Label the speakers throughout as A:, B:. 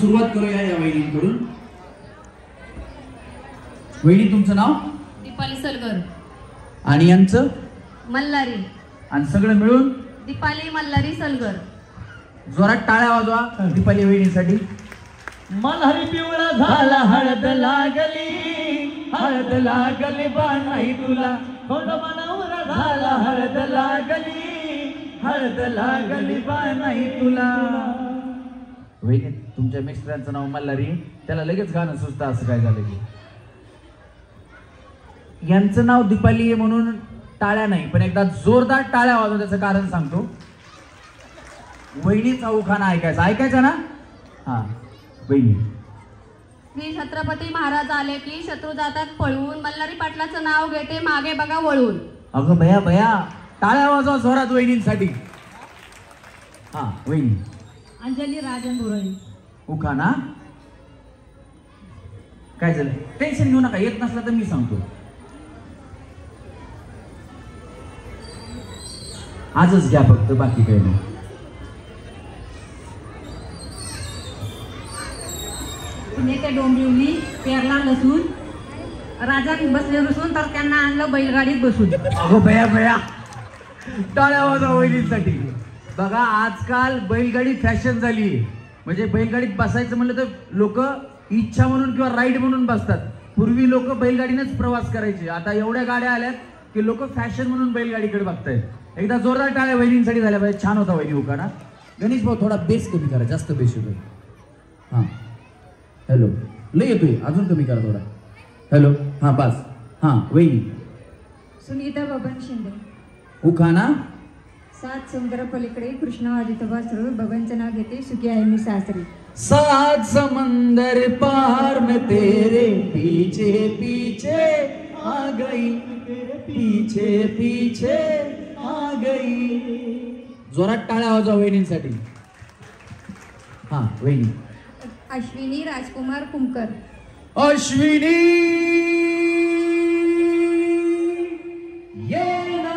A: सुरुवात करूया या वहिनींकडून. वहिनी तुमचं नाव?
B: दीपाली सलगर.
A: आणि यांचं?
B: मल्हारी.
A: आणि सगळं मिळून
B: दीपाली मल्हारी सलगर.
A: जोरात टाळ्या वाजवा दीपाली वहिनीसाठी.
C: मल्हारी पिवळा झाला हळद लागली, हळद लागली बाणाई तुला, थोड मनवरा झाला हळद लागली, हळद लागली बाणाई तुला.
A: वहिनी तुमच्या मिस्टरांचं नाव मल्हारी, त्याला लगेच गाणं सुचतं असं काय झालं की? यांचं नाव दीपाली आहे म्हणून टाळ्या नाही, पण एकदा जोरदार टाळ्या वाजवा. त्याचं कारण सांगतो. वहिनीचा उखाणा ऐकायचा ना? हा वहिनी.
B: श्री छत्रपती महाराज आले की शत्रू जातात पळून, मल्हारी पाटलाचं नाव घेते मागे बघा वळून.
A: अगं भया भया टाळ्या वाजवा जोरात वहिनींसाठी. हा वहिनी.
B: अंजली राजन बुरळी.
A: उखाणा काय झालं? टेन्शन घेऊ नका, येत नसला तर मी सांगतो. आजच घ्या फक्त, बाकी काही नाही.
B: पुणे ते डोंबिवली पेरला लसूण,
D: राजा बसले रुसून तर त्यांना आणलं बैलगाडीत बसून.
A: अगो बया बया, टाळ्या वाजवा वहिनींसाठी. बघा आजकाल बैलगाडी फॅशन झाली. म्हणजे बैलगाडीत बसायचं म्हणलं तर लोक इच्छा म्हणून किंवा राईड म्हणून बसतात. पूर्वी लोक बैलगाडीनेच प्रवास करायचे. आता एवढ्या गाड्या आल्यात की लोक फॅशन म्हणून बैलगाडीकडे बघतायत. एकदा जोरदार टाळ्या वहिनींसाठी झाल्या पाहिजे. छान होता वहिनी उखाणा. गणेश भाऊ थोडा बेस कमी करा, जास्त बेस येतोय. हां हॅलो, लय येतोय, अजून कमी करा थोडा. हॅलो, हां बस. हां वहिनी.
E: सुनीता बबन शिंदे.
A: उखाणा.
E: 7 समुद्र पलीकडे कृष्णा आदित्य वासरू बबनचं नाव घेते सुखी आहे मी सासरी.
A: 7 समंदर पार में तेरे पीछे पीछे आ गई, पीछे पीछे आ गई. जोरात टाळ्या वाजवा वहिनींसाठी. हा वहिनी.
E: अश्विनी राजकुमार कुमकर.
A: अश्विनी ये ना.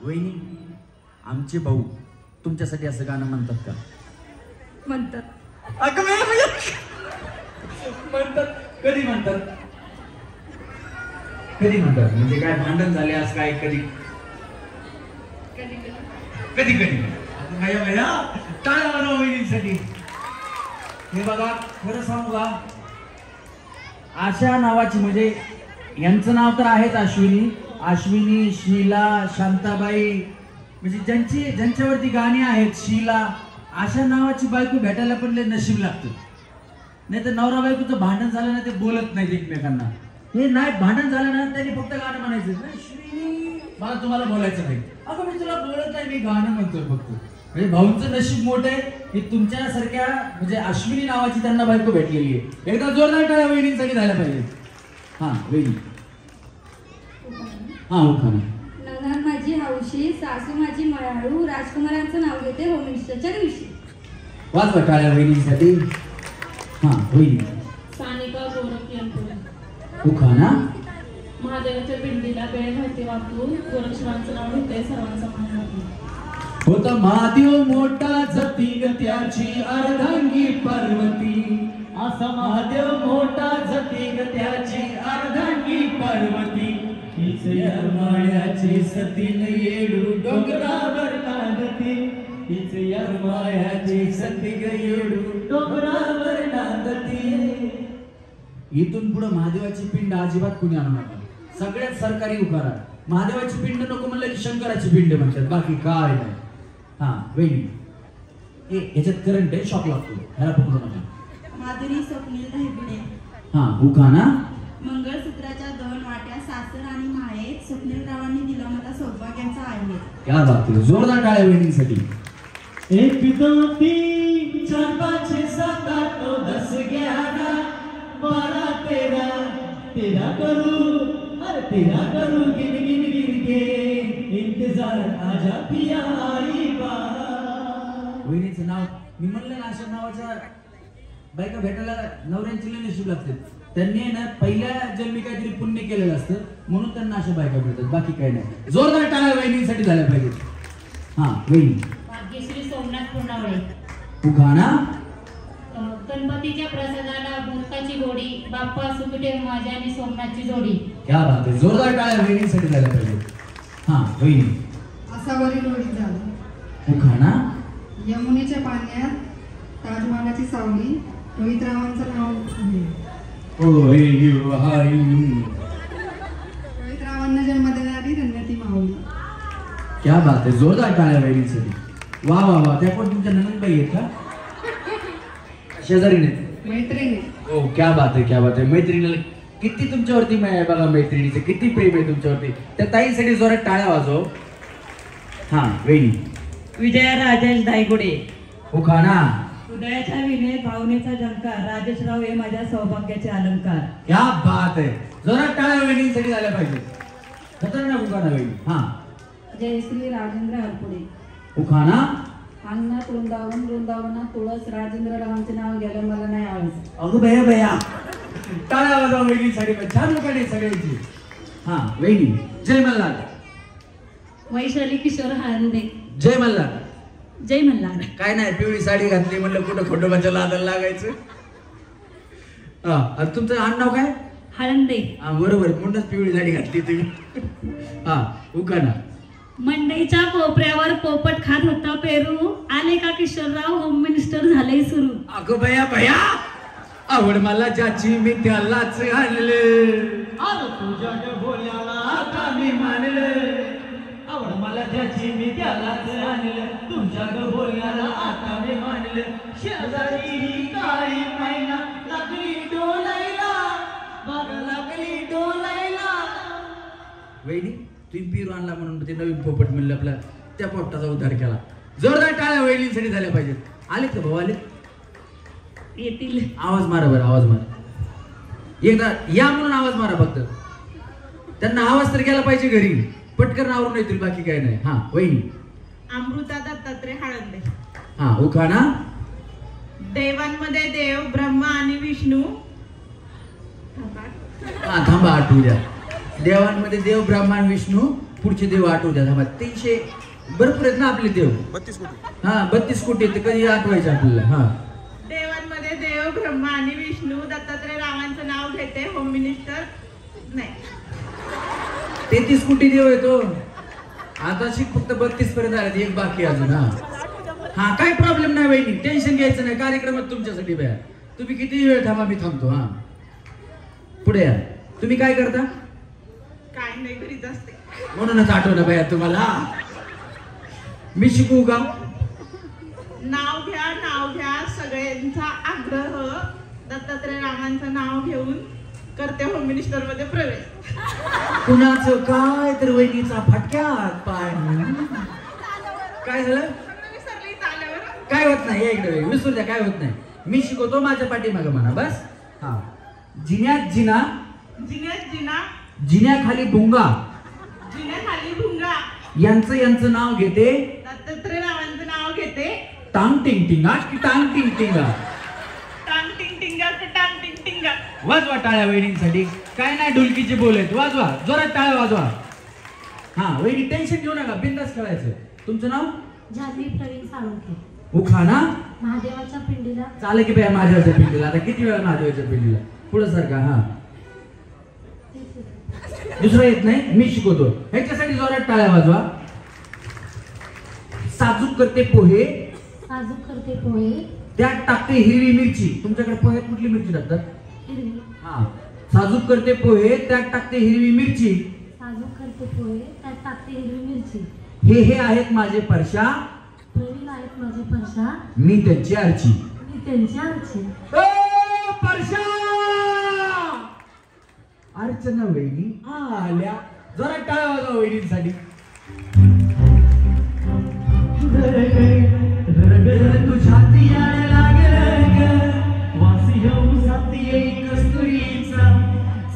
A: वहिनी, आमचे भाऊ तुमच्यासाठी असं गाणं म्हणतात का?
E: म्हणतात.
A: म्हणतात. कधी म्हणतात? कधी म्हणतात म्हणजे काय भांडण झाले असं काय? कधी कधी कधी टाळ्या वाजवा वहिनींसाठी. हे बघा, खरं सांगू का, आशा नावाची म्हणजे यांचं नाव तर आहेच अश्विनी. अश्विनी, शीला, शांताबाई, म्हणजे ज्यांच्यावरती गाणी आहेत, शीला, अशा नावाची बायको भेटायला पण लय नशीब लागतं. नाही तर नवरा बायकोचं भांडण झालं ना ते बोलत नाहीत एकमेकांना. हे नाही भांडण झालं ना त्यांनी फक्त गाणं म्हणायचं. अश्विनी मला तुम्हाला बोलायचं नाही. अगं मी तुला बोलत नाही, मी गाणं म्हणतोय फक्त. म्हणजे भाऊंचं नशीब मोठं आहे की तुमच्यासारख्या म्हणजे अश्विनी नावाची त्यांना बायको भेटलेली आहे. एकदा जोरदार टाळ्या वहिनींसाठी झाल्या पाहिजे. हा वहिनी. हा उखाणा.
E: नवनार माझी हौशी सासू माझी मयाळू राजकुमारांचं नाव घेते होमिष्टच्या दिवशी.
A: वाजवा टाळ्या वहिनींसाठी. हा वहिनी.
B: सानिका गोरखियांपुरे.
A: उखाणा.
B: महादेवाच्या पिंडीला बेळ घालते वापरून गोरक्षणाचं नाव घेते सर्वांचा मान राखून.
A: होता महादेव मोठा जतीन त्याची अर्धांगी पार्वती.
C: असा महादेव मोठा जतीन त्याची अर्धांगी पार्वती. हीच मायाची सतीन येडू डोंगरावर नांदते. हीच मायाची सतीन येडू डोंगरावर नांदते.
A: इथून पुढे महादेवाची पिंड अजिबात कुणी आणू नका. सगळ्यात सरकारी उखाणा. महादेवाची पिंड नको म्हणलं की शंकराची पिंड म्हणतात, बाकी काय नाही. हा वहिनी. याच्यात करंट आहे, शॉक लागतो, ह्याला पकडू नका.
F: माधुरी स्वप्नील धायगुडे.
A: हा उखाणा.
F: मंगळसूत्राच्या 2 वाट्या सासर आणि मायेत स्वप्नीलरावांनी दिला मला सौभाग्याचा आहे.
A: क्या बात आहे. जोरदार टाळ्या वहिनींसाठी.
C: 1 2 3 4 5 6 7 8 9 10 11 12 13 तेरा करू, अरे तेरा करू गिन गिन गिन के इंतजार आजा पिया आई बा.
A: वहिनीचं नाव मी म्हणलं ना, अशा नावाच्या बायका भेटायला नवऱ्यांची लय नशीब लागते. त्यांनी ना पहिल्या जन्मी काहीतरी पुण्य केलेलं असतं म्हणून त्यांना अशा बायका भेटतात, बाकी काही नाही. जोरदार टाळ्या वहिनींसाठी झाल्या पाहिजे. हा वहिनी.
B: भाग्यश्री सोमनाथ पुनावळे.
A: उखाणा.
B: गणपतीच्या प्रसादाला मोदकाची गोडी बाप्पा सुखटे माझ्या आणि सोमनाथची जोडी.
A: क्या बात आहे. जोरदार टाळ्या वहिनींसाठी झाल्या पाहिजे. हा वहिनी.
G: असावरील रोहित झाला.
A: उखाणा.
G: यमुनेच्या पाण्यात ताजमहालाची सावली रोहितरावांचं नाव आहे. रोहितरावांना जन्म देणारी धन्यती माऊली.
A: क्या बात आहे. जोरदार टाळ्या वहिनींसाठी. वा वा वा. त्या पण तुमच्या ननंदबाई आहेत का? शेजारीने?
G: मैत्रिणी.
A: ओ क्या बात आहे, क्या बात आहे. मैत्रिणीला किती तुमच्यावरती माया आहे बघा, मैत्रिणीचे किती प्रेम आहे तुमच्यावरती. त्या ताईसाठी जोरात टाळ्या वाजव. हा वहिनी.
D: विजया राजेश धायगुडे.
A: उखाणा.
D: उदयाच्या विनेत भावनेचा झंकार, राजेशराव हे माझ्या सौभाग्याचे अलंकार.
A: क्या बात आहे. जोरात टाळ्या वहिनींसाठी झाल्या पाहिजे. खतरनाक उखाणा वहिनी. हा.
E: जयश्री राजेंद्र हरपुडे.
A: उखाणा.
E: अंगणात वृंदावन वृंदावनात तुळस, राजेंद्र रावांचे नाव घ्यायला मला नाही आळस.
A: अगं बया बया. टाळ्या वाजवा वहिनींसाठी. छान उखाणे सगळ्यांची. हा वहिनी. जय मल्हार.
B: वैशाली किशोर हांदे.
A: जय मल्हार.
B: जय मल्हार.
A: काय नाही, पिवळी साडी घातली म्हणलं कुठं खंडोबाच्या लादाला लागायचं. हा तुमचं आडनाव काय?
B: हळंदे.
A: हा बरोबर, म्हणूनच पिवळी साडी घातली तुम्ही. हा उखाणा.
B: मंडईच्या कोपऱ्यावर पोपट खात होता पेरू, आले का किशोरराव होम मिनिस्टर झाले सुरू.
A: अगं बया बया. आवड मला ज्याची मी त्यालाच आणले, आलो तुझ्या बोल्याला आता मी मानले. आवड मला ज्याची मी त्यालाच आणले, तुझ्या बोल्याला आता मी मानले. शेजारी ही काळी मैना लागली डोलायला, बाग लागली डोलायला. वहिनी तुम्ही पिरू आणला म्हणून ते नवीन पोपट म्हणलं आपला, त्या पोपटाचा उद्धार केला. जोरदार टाळ्या वहिनींसाठी झाल्या पाहिजेत. आलेत का भाऊ? आलेत?
B: येतील.
A: आवाज मारा बरं, आवाज मारा. एकदा या म्हणून आवाज मारा फक्त. त्यांना आवाज तर गेला पाहिजे घरी. पटकन आवरून येतील, बाकी काय नाही. हा वहिनी.
F: अमृता दत्तात्रय हळंदे.
A: हा उखाणा.
F: देवांमध्ये देव ब्रह्मा आणि विष्णू.
A: हा थांबा, आठवू द्या. देवांमध्ये देव ब्रह्मा आणि विष्णू. पुढचे देव आठवू द्या. थांबा. 300 भरपूर आहेत ना आपले देव. 32 कोटी. हा 32 कोटी आहेत, कधी आठवायचे आपल्याला. हा.
F: देवांमध्ये देव ब्रह्मा आणि विष्णू. दत्तात्रय रावांचं नाव घेते होम मिनिस्टर. नाही
A: 33 कोटी देव येतो. आता शिक फक्त 32 पर्यंत आले, एक बाकी अजून. हा हा काय प्रॉब्लेम नाही वहिनी, टेन्शन घ्यायचं नाही. कार्यक्रमात तुमच्यासाठी बया. तुम्ही किती वेळ थांबा, मी थांबतो. हा पुढे या. तुम्ही काय करता?
F: काय नाही, घरीच असते.
A: म्हणूनच आठवलं बया तुम्हाला. मी शिकवू का?
F: नाव घ्या सगळ्यांचा आग्रह. दत्तात्रय रावांचं नाव घेऊन करते होम मिनिस्टर मध्ये प्रवेश.
A: कुणाचं काय तर वहिनीचा फटक्यात पाय. काय झालं?
F: विसरली चाल्यावर.
A: काय होत नाही, या इकडे विसरू द्या, काय होत नाही. मी शिकवतो, माझ्या पाठीमागे म्हणा बस. हा. जिन्यात जिना,
F: जिन्यात जिना,
A: जिन्याखाली भुंगा,
F: जिन्याखाली भुंगा.
A: यांचं नाव घेते.
F: दत्तात्रय रावांचं नाव घेते.
A: टांग टिंग टिंगा की टांग टिंग टिंगा.
F: टांग टिंग टिंगा की टांग टिंग टिंगा.
A: वाजवा टाळ्या वहिनींसाठी. काय नाही, ढोलकीचे बोल आहेत. वाजवा, जोरात टाळ्या वाजवा. हा वहिनी टेन्शन घेऊ नका, बिंदास खेळायचं. तुमचं नाव?
B: जान्हवी प्रवीण साळुंखे.
A: उखाणा.
B: महादेवाच्या पिंडीला.
A: चालेल की बाया महादेवाच्या पिंडीला. आता किती वेळा महादेवाच्या पिंडीला? पुढे सारखा. हा दुसरं येत नाही, मी शिकवतो. ह्याच्यासाठी जोरात टाळ्या वाजवा. साजूक करते पोहे,
B: साजूक करते पोहे,
A: त्यात टाकते हिरवी मिरची. तुमच्याकडे पोह्यात कुठली मिरची टाकतात?
B: हिरवी.
A: हा. साजूक करते पोहे, त्यात टाकते हिरवी मिरची.
B: साजूक करते पोहे, त्यात टाकते हिरवी मिरची.
A: हे आहेत माझे परशा,
B: प्रवीण आहेत माझे परशा,
A: मी त्यांची आरची.
B: मी त्यांची आरची.
A: परशा. अर्चना वहिनी आल्या. जरा टाळ्या वाजवा वहिनींसाठी. तुझ्या याड लागलं ग, वासी येऊ साथी येई कस्तुरीचा,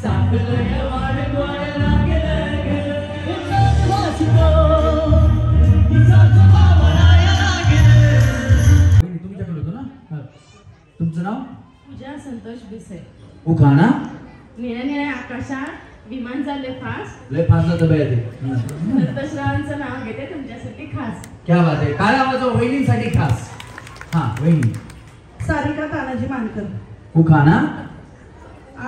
A: साखलय वाड गोड लागलं ग. तुमच्याकडे होतो ना. तुमचं नाव?
B: पूजा संतोष बिसे.
A: उखाणा.
B: निळ्या निळ्या आकाशात विमान झाले फास्ट,
A: लय फास्ट जातं बाया ते.
B: दत्तश्रावांचं नाव घेते तुमच्यासाठी खास.
A: क्या बात आहे. टाळ्या वाजवा वहिनींसाठी खास. हा वहिनी.
H: सारिका तानाजी मानकर.
A: उखाणा.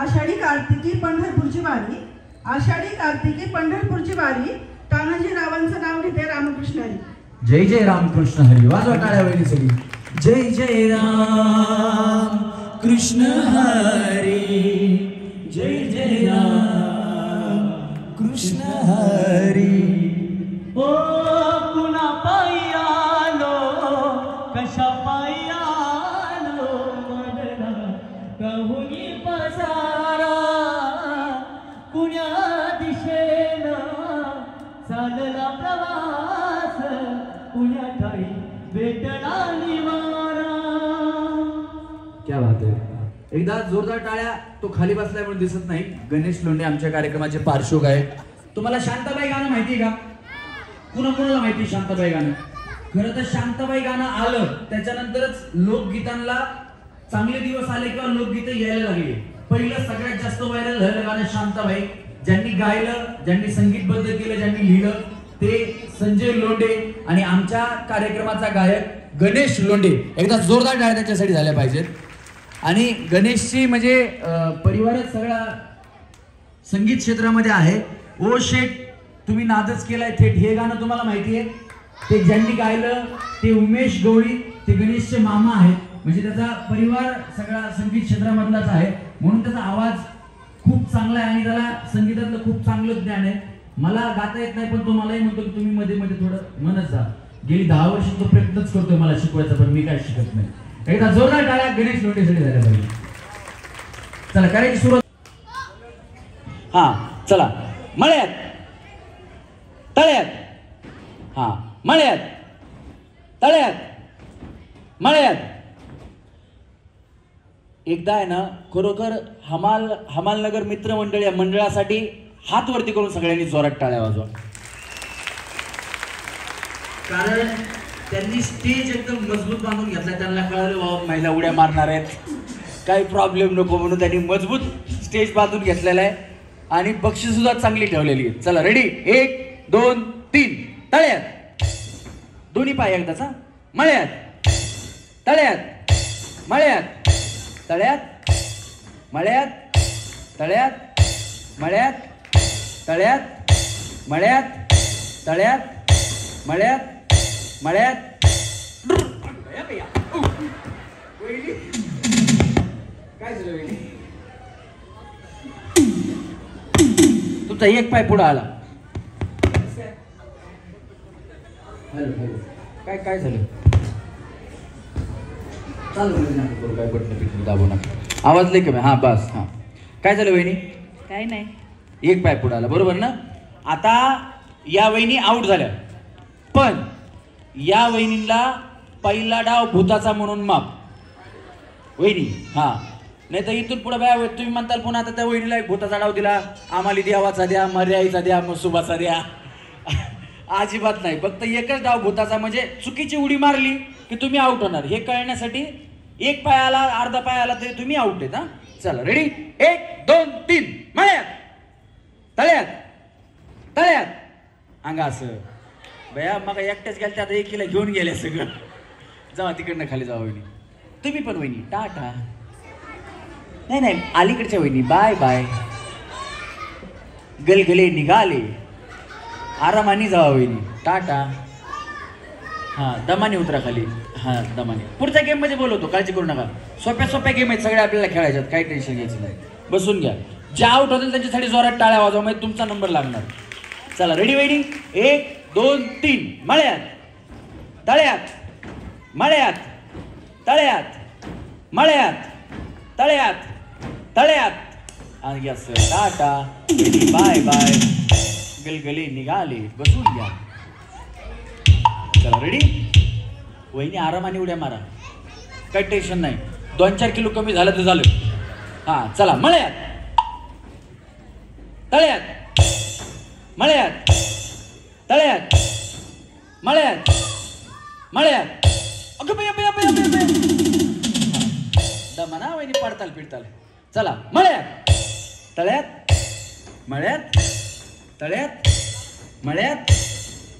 H: आषाढी कार्तिकी पंढरपूरची वारी, आषाढी कार्तिकी पंढरपूरची वारी, तानाजी रावांचं नाव घेते रामकृष्ण हरी.
A: जय जय रामकृष्ण हरी. वाजवा टाळ्या वहिनीसाठी. जय जय राम कृष्ण हरी, जय जय राम कृष्ण हरी. ओ कुणा पायी आलो, कशा पायी आलो, मनला कहूनी पसारा, कुण्या दिशेनं चालला प्रवास, कुण्या ठाई भेटला निवारा. एकदा जोरदार टाळ्या. तो खाली बसल्यामुळे दिसत नाही. गणेश लोंढे आमच्या कार्यक्रमाचे पार्श्वगायक. तुम्हाला शांताबाई गाणं माहिती का? कुणाला माहिती शांताबाई गाणं? खरं तर शांताबाई गाणं आलं त्याच्यानंतरच लोकगीतांना चांगले दिवस आले किंवा लोकगीतं यायला लागली. पहिलं सगळ्यात जास्त व्हायरल झालेलं गाणं शांताबाई. ज्यांनी गायलं, ज्यांनी संगीतबद्ध केलं, ज्यांनी लिहिलं ते संजय लोंढे आणि आमच्या कार्यक्रमाचा गायक गणेश लोंढे. एकदा जोरदार टाळ्या त्याच्यासाठी झाल्या पाहिजेत. आणि गणेशची म्हणजे परिवारच सगळा संगीत क्षेत्रामध्ये आहे. ओ शेठ तुम्ही नादच केलाय थेट हे गाणं तुम्हाला माहिती आहे. ते ज्यांनी गायलं ते उमेश गवळी, ते गणेशचे मामा आहेत. म्हणजे त्याचा परिवार सगळा संगीत क्षेत्रामधलाच आहे, म्हणून त्याचा आवाज खूप चांगला आहे आणि त्याला संगीतातलं खूप चांगलं ज्ञान आहे. मला गाता येत नाही पण तो मलाही म्हणतो की तुम्ही मध्ये मध्ये थोडं म्हणत जा. गेली 10 वर्ष तो प्रयत्नच करतोय मला शिकवायचा, पण मी काय शिकत नाही. एकदा जोरदार टाळ्या गणेश लोंढेसाठी झाल्या पाहिजे. चला करायची सुरुवात. हा चला. मळ्यात तळ्यात, हा मळ्यात तळ्यात मळ्यात. एकदा आहे ना खरोखर हमालनगर मित्रमंडळ या मंडळासाठी हात वरती करून सगळ्यांनी जोरात टाळ्या वाजवा. कारण त्यांनी स्टेज एकदम मजबूत बांधून घेतला. त्यांना कळलं बाबा महिला उड्या मारणार आहेत, काही प्रॉब्लेम नको म्हणून त्यांनी मजबूत स्टेज बांधून घेतलेला आहे आणि बक्षीस सुद्धा चांगली ठेवलेली आहे. चला रेडी. 1 2 3 तळ्यात. दोन्ही पाय एकदाच. मळ्यात तळ्यात मळ्यात तळ्यात मळ्यात तळ्यात मळ्यात तळ्यात मळ्यात तळ्यात मळ्यात मळ्यात. काय झालं वहिनी? तुमचा एक पाय पुढे आला. काय झालं? चालू काय बटन दाबू नका. आवाज लई कमी. हा बस. हा काय झालं वहिनी?
D: काय नाही.
A: एक पाय पुढे आला बरोबर ना. आता या वहिनी आऊट झाल्या, पण या वहिनीला पहिला डाव भूताचा म्हणून माप वहिनी. हा नाही तर इथून पुढे बाय तुम्ही म्हणताल पुन्हा आता त्या वहिनीला एक भूताचा डाव दिला, आम्हाला देवाचा द्या, मर्याईचा द्या, मसुबाचा द्या. अजिबात नाही. फक्त एकच डाव भूताचा, म्हणजे चुकीची उडी मारली की तुम्ही आउट होणार. हे कळण्यासाठी एक पाय आला, अर्धा पाय आला तरी तुम्ही आउट आहेत. हा चला रेडी. 1 2 3 मळ्यात तळ्यात तळ्यात. अंगा असं बया मग एकट्याच गेल्या आता एकीला घेऊन गेल्या सगळं. जावा तिकडनं खाली जावा वहिनी. तुम्ही पण वहिनी टाटा. नाही अलीकडच्या वहिनी बाय बाय. गलगले निघाले. आरामाने जावा वहिनी टाटा. हा दमाने उतरा खाली. हा दमाने. पुढच्या गेम मध्ये बोलवतो, काळजी करू नका. सोप्या गेम आहेत सगळ्या आपल्याला खेळायच्यात, काही टेन्शन घ्यायचं नाही. बसून घ्या. जे आउट होतील त्यांच्यासाठी जोरात टाळ्या वाजवा, म्हणजे तुमचा नंबर लागणार. चला रेडी वहिनी. 1 2 3 मळ्यात तळ्यात मळ्यात तळ्यात मळ्यात तळ्यात तळ्यात. आणि असं टाटा बाय बाय. गलगले निघाले. बसून घ्या. चला रेडी. वहिनी आरामाने उड्या मारा, काही टेन्शन नाही. 2-4 किलो कमी झालं तर झालं. हा चला. मळ्यात तळ्यात मळ्यात तळ्यात मळ्यात मळ्यात. दमाना वहिनी पडताल पिडताल. चला मळ्यात तळ्यात मळ्यात तळ्यात मळ्यात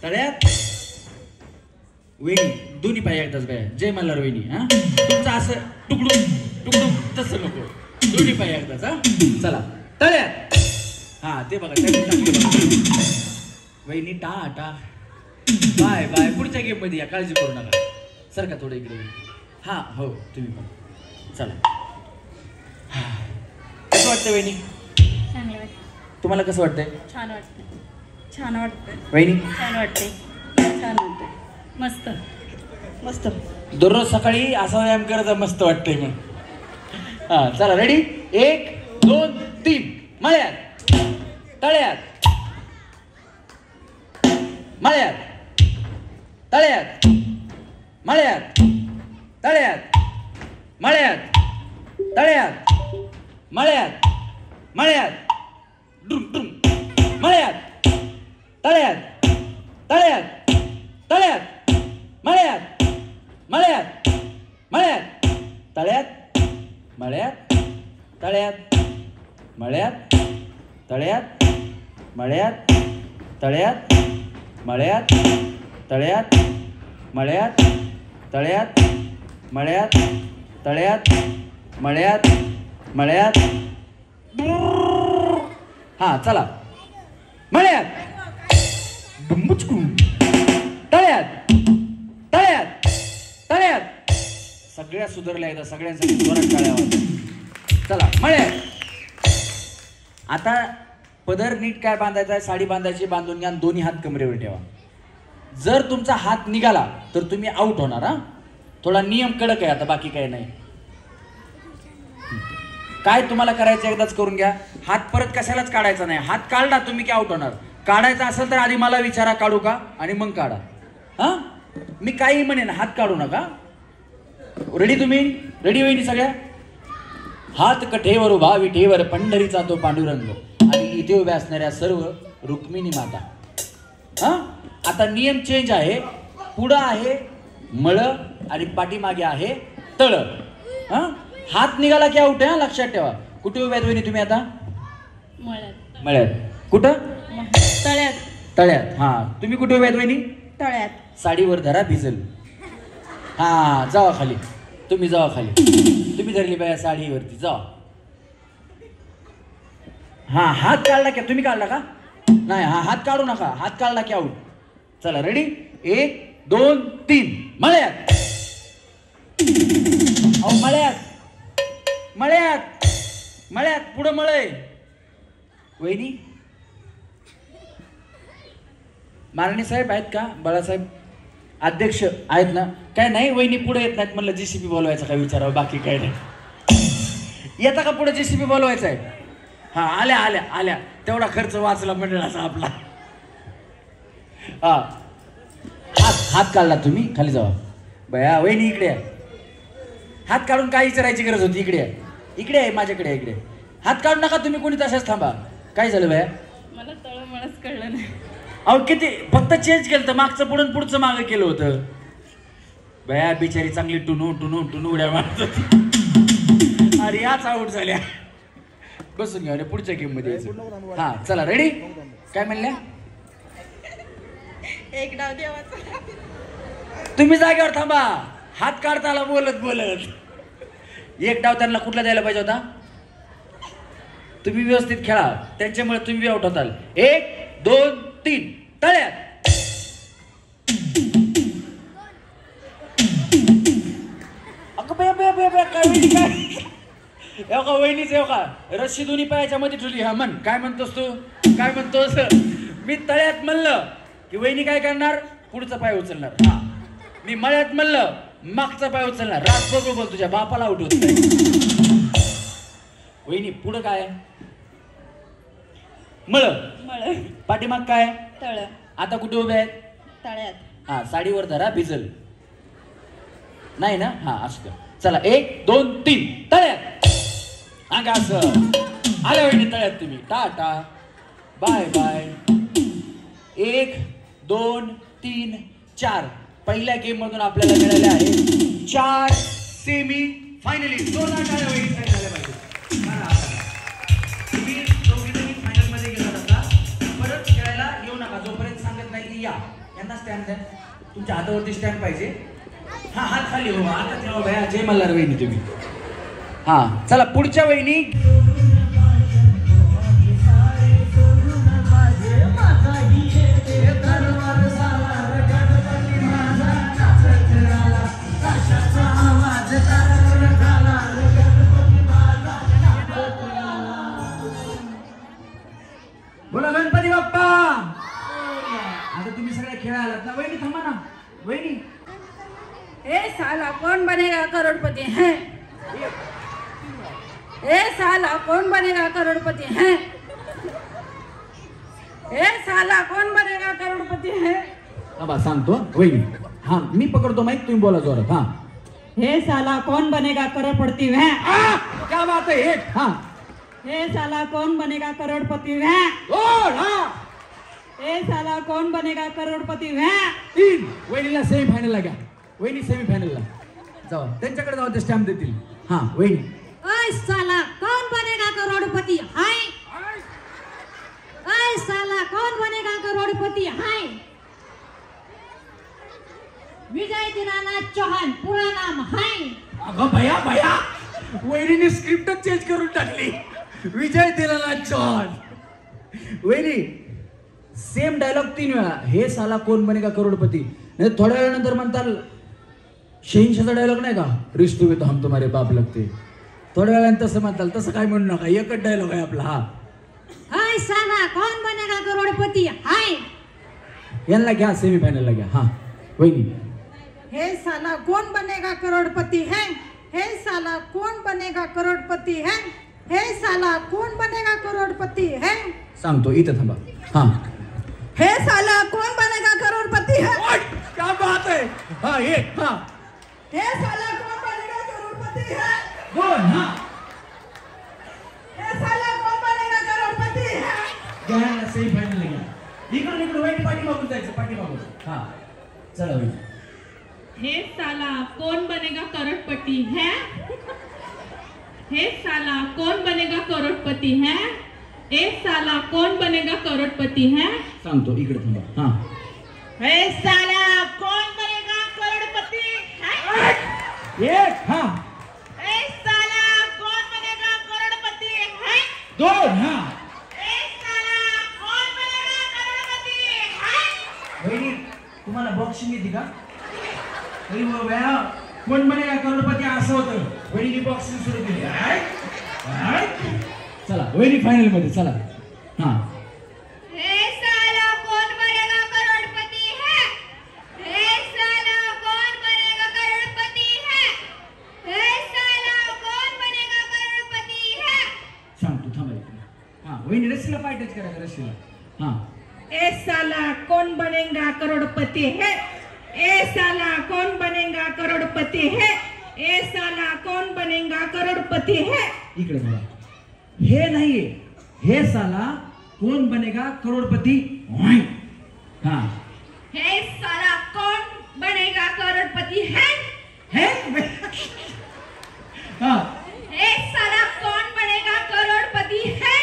A: तळ्यात. वहिनी दोन्ही पाय एकदाच बाय. जय मल्हार वहिनी. हा तुमचं असं टुकडून टुकडून तसं नको, दोन्ही पाय एकदाच. हा चला तळ्यात. हा ते बघा वहिनी टाटा बाय बाय. पुढच्या गेम मध्ये या, काळजी करू नका. सारखा थोडं इकडे. हा हो तुम्ही पण चला. कसं वाटतं वहिनी?
B: चांगलं वाटतं.
A: तुम्हाला कसं वाटतंय?
B: छान वाटतं. छान वाटतं
A: वहिनी.
B: छान वाटते. छान वाटतं. मस्त मस्त.
A: दररोज सकाळी असा व्यायाम करायचा, मस्त वाटतंय मग. हा चला रेडी. 1 2 3 मळ्यात तळ्यात मळ्यात तळ्यात मळ्यात तळ्यात मळ्यात तळ्यात मळ्यात मळ्यात डुम डुम मळ्यात तळ्यात तळ्यात तळ्यात मळ्यात मळ्यात मळ्यात तळ्यात मळ्यात तळ्यात मळ्यात तळ्यात मळ्यात तळ्यात मळ्यात तळ्यात मळ्यात तळ्यात मळ्यात तळ्यात मळ्यात मळ्यात हा चला मळ्यात डुंबुचकुम तळ्यात तळ्यात तळ्यात सगळ्या सुधारल्या आहेत सगळ्यांसाठी जोरात टाळ्या वाजवा. चला मळ्यात आता पदर नीट काय बांधायचा आहे साडी बांधायची बांधून घ्या दोन्ही हात कमरेवर ठेवा. जर तुमचा हात निघाला तर तुम्ही आउट होणार. हा थोडा नियम कडक आहे आता बाकी काही नाही. काय तुम्हाला करायचं एकदाच करून घ्या. हात परत कशालाच काढायचा नाही. हात काढला तुम्ही की आउट होणार. काढायचा असेल तर आधी मला विचारा काढू का आणि मग काढा. हा मी काही म्हणेन हात काढू नका. रेडी तुम्ही रेडी होईनी सगळ्या. हात कठेवर उभा विठेवर पंढरीचा तो पांडुरंग आणि इथे उभ्या असणाऱ्या सर्व रुक्मिणी माता. हा आता नियम चेंज आहे. पुढं आहे मळ आणि पाठीमागे आहे तळ. हा हात निघाला की आउट आहे. लक्षात ठेवा. कुठे उभ्यात वहिनी तुम्ही आता
B: मळ्यात
A: मळ्यात. कुठं
B: तळ्यात
A: तळ्यात. हा तुम्ही कुठे उभ्यात वहिनी
B: तळ्यात.
A: साडीवर धरा भिजल. हा जावा खाली. तुम्ही जावा खाली. तुम्ही धरली बाया साडीवरती जावा. हा हात काढला की तुम्ही काढला का नाही. हा हात काढू नका. हात काढला की आउट. चला रेडी 1 2 3 मळ्यात. अहो मळ्यात मळ्यात मळ्यात पुढं मळय. वहिनी मारणी साहेब आहेत का बाळासाहेब अध्यक्ष आहेत ना. काय नाही वहिनी पुढे येत नाहीत म्हणलं JCB बोलवायचा काय विचारावं बाकी काय नाही. येता का पुढे JCB बोलवायचा आहे. हा आल्या आल्या आल्या तेवढा खर्च वाचला मंडळाचा आपला. हा हात हात काढला तुम्ही खाली जावा. बया वहिनी इकडे आहे. हात काढून काय विचारायची गरज होती. इकडे आहे इकडे आहे माझ्याकडे इकडे. हात काढू नका तुम्ही कोणी तशाच थांबा. काय झालं बया
B: मला तळमळच कळलं नाही.
A: अहो किती फक्त चेंज केलं तर मागचं पुढून पुढचं मागं केलं होतं. बया बिचारी चांगली टुनू टुनू टुनू उड्या मारत होती. अरे याच आऊट झाल्या. बसून घ्या पुढच्या गेम मध्ये. हा चला रेडी. काय म्हणल्या
F: एक डाव देवाचा.
A: तुम्ही जागेवर थांबा. हात काढता आला बोलत बोलत. एक डाव त्यांना कुठला द्यायला पाहिजे होता. तुम्ही व्यवस्थित खेळा त्यांच्यामुळे तुम्ही आउट होताल. 1 2 3 तळ्यात. काय वहिनीच का रस्सी दोन्ही पायाच्या मध्ये ठेवली. हा म्हण काय म्हणतोस तू काय म्हणतोस. मी तळ्यात म्हणलं की वहिनी काय करणार पुढचा पाय उचलणार. हा मी मळ्यात म्हणलं मागचा पाय उचलणार. रात बोल तुझ्या बापाला आउट होत नाही. वहिनी पुढं काय मळ
B: मळ
A: पाठीमाग काय
B: तळ.
A: आता कुठे उभे आहेत
B: तळ्यात.
A: हा साडीवर धरा भिजल नाही ना. हा असं चला 1 2 3 तळ्यात. अंगा असं आल्या वहिनी तळ्यात तुम्ही. Tata bye bye. 1 2 3 4 पहिल्या गेम मधून आपल्याला मिळाले आहे 4 सेमी फायनली. जोरदार टाळ्या वहिनीसाठी झाल्या पाहिजे. तुम्ही दोघी फायनल मध्ये गेला होता. परत खेळायला येऊ नका जोपर्यंत सांगत नाही की या. यांना स्टँड द्या. तुमच्या हातावरती स्टँड पाहिजे. हा हात खाली हो. आता ठेवा भया. जय मल्हार वहिनी तुम्ही. हा चला पुढच्या वहिनी. बोला गणपती बाप्पा. आता तुम्ही सगळे खेळायलात ना. वहिनी थांबा ना वहिनी.
H: ए साला कौन बनेगा करोड़पति है. ए साला कौन बनेगा करोड़पति है. ए साला कौन बनेगा करोड़पति है.
A: हा सांगतो वहिनी. हा मी पकडतो माईक तुम्ही बोला जोरात. हा
D: हे साला कौन बनेगा करोड़पति है.
A: क्या क्या बात है एक हाँ
D: हे साला कौन बनेगा करोड़पती व्या
A: ओ हाँ
D: हे साला कौन बनेगा करोडपती व्या
A: 3 वहिनीला सेमी फायनलला घ्या वहिनी सेमी फायनलला जाऊ त्यांच्याकडे जाऊ ते स्टॅम्प देतील हा वहिनी
B: ओय साला कौन बनेगा करोड़पति हाय ओय साला कौन बनेगा करोड़पति हाय विजय दीनानाथ चौहान पूरा नाम हाय
A: अगं भया भया वहिनीने स्क्रिप्टच चेंज करून टाकली विजय दीनानाथ चौहान वहिनी सेम डायलॉग 3 वेळा हे साला कोण बनेगा करोडपती नाही थोड्या वेळानंतर म्हणताल शहींशाचा डायलॉग नाही का रिश्ते में तो हम तुम्हारे बाप लगते थोड्या वेळानं तसं म्हणताल तसं काय म्हणू नका एकच डायलॉग आहे आपला हा
B: ओय साला कौन बनेगा करोड़पति हाय
A: यांना घ्या सेमी फायनलला घ्या हा वहिनी
H: हे साला कौन बनेगा करोड़पति है हे साला कौन बनेगा करोड़पति है हे साला कौन बनेगा करोड़पति है
A: सांगतो इथं थांबा हा
H: हे साला कौन बनेगा करोड़पति है
A: ओय, क्या बात है हा एक हा
H: हे साला कौन बनेगा करोड़पति है
A: 2 हा
H: हे साला कौन बनेगा करोड़पति है
A: घ्या सेमी फायनल घ्या इकडून वहिनी पाठीमागून जायचं पाठीमागून हा चला वहिनी
F: हे साला कौन बनेगा करोड़पति है हे साला कौन बनेगा करोड़पति है ए साला कौन बनेगा करोड़पति है
A: सांगतो इकडे थांबा हा
F: हे साला कौन बनेगा करोड़पति है
A: एक हा
F: ए साला कौन बनेगा करोड़पति है
A: 2 हा
F: ए साला कौन बनेगा करोड़पति है
A: वहिनी तुम्हाला बॉक्सिंग येते का अरे बाबा कोण बनेगा करोडपती असं होतं वहिनी बॉक्सिंग सुरू केली चला वहिनी फायनल मध्ये चला हा
B: हे साला कौन बनेगा करोड़पति है हे साला कौन बनेगा करोड़पति है हे साला कौन बनेगा करोड़पति है
A: सांगतो थांबा इकडे हा वहिनी रशीला पाय टच करा रशीला हा
F: ए साला कौन बनेगा करोड़पति है ए साला कौन बनेगा करोड़पति है ए साला कौन बनेगा करोड़पति है
A: इकडे बघा हे नाहीये हे साला कोण बनेगा करोडपती हा
B: हे साला कौन बनेगा करोड़पति है
A: हे हा
B: हे साला कौन बनेगा करोड़पति है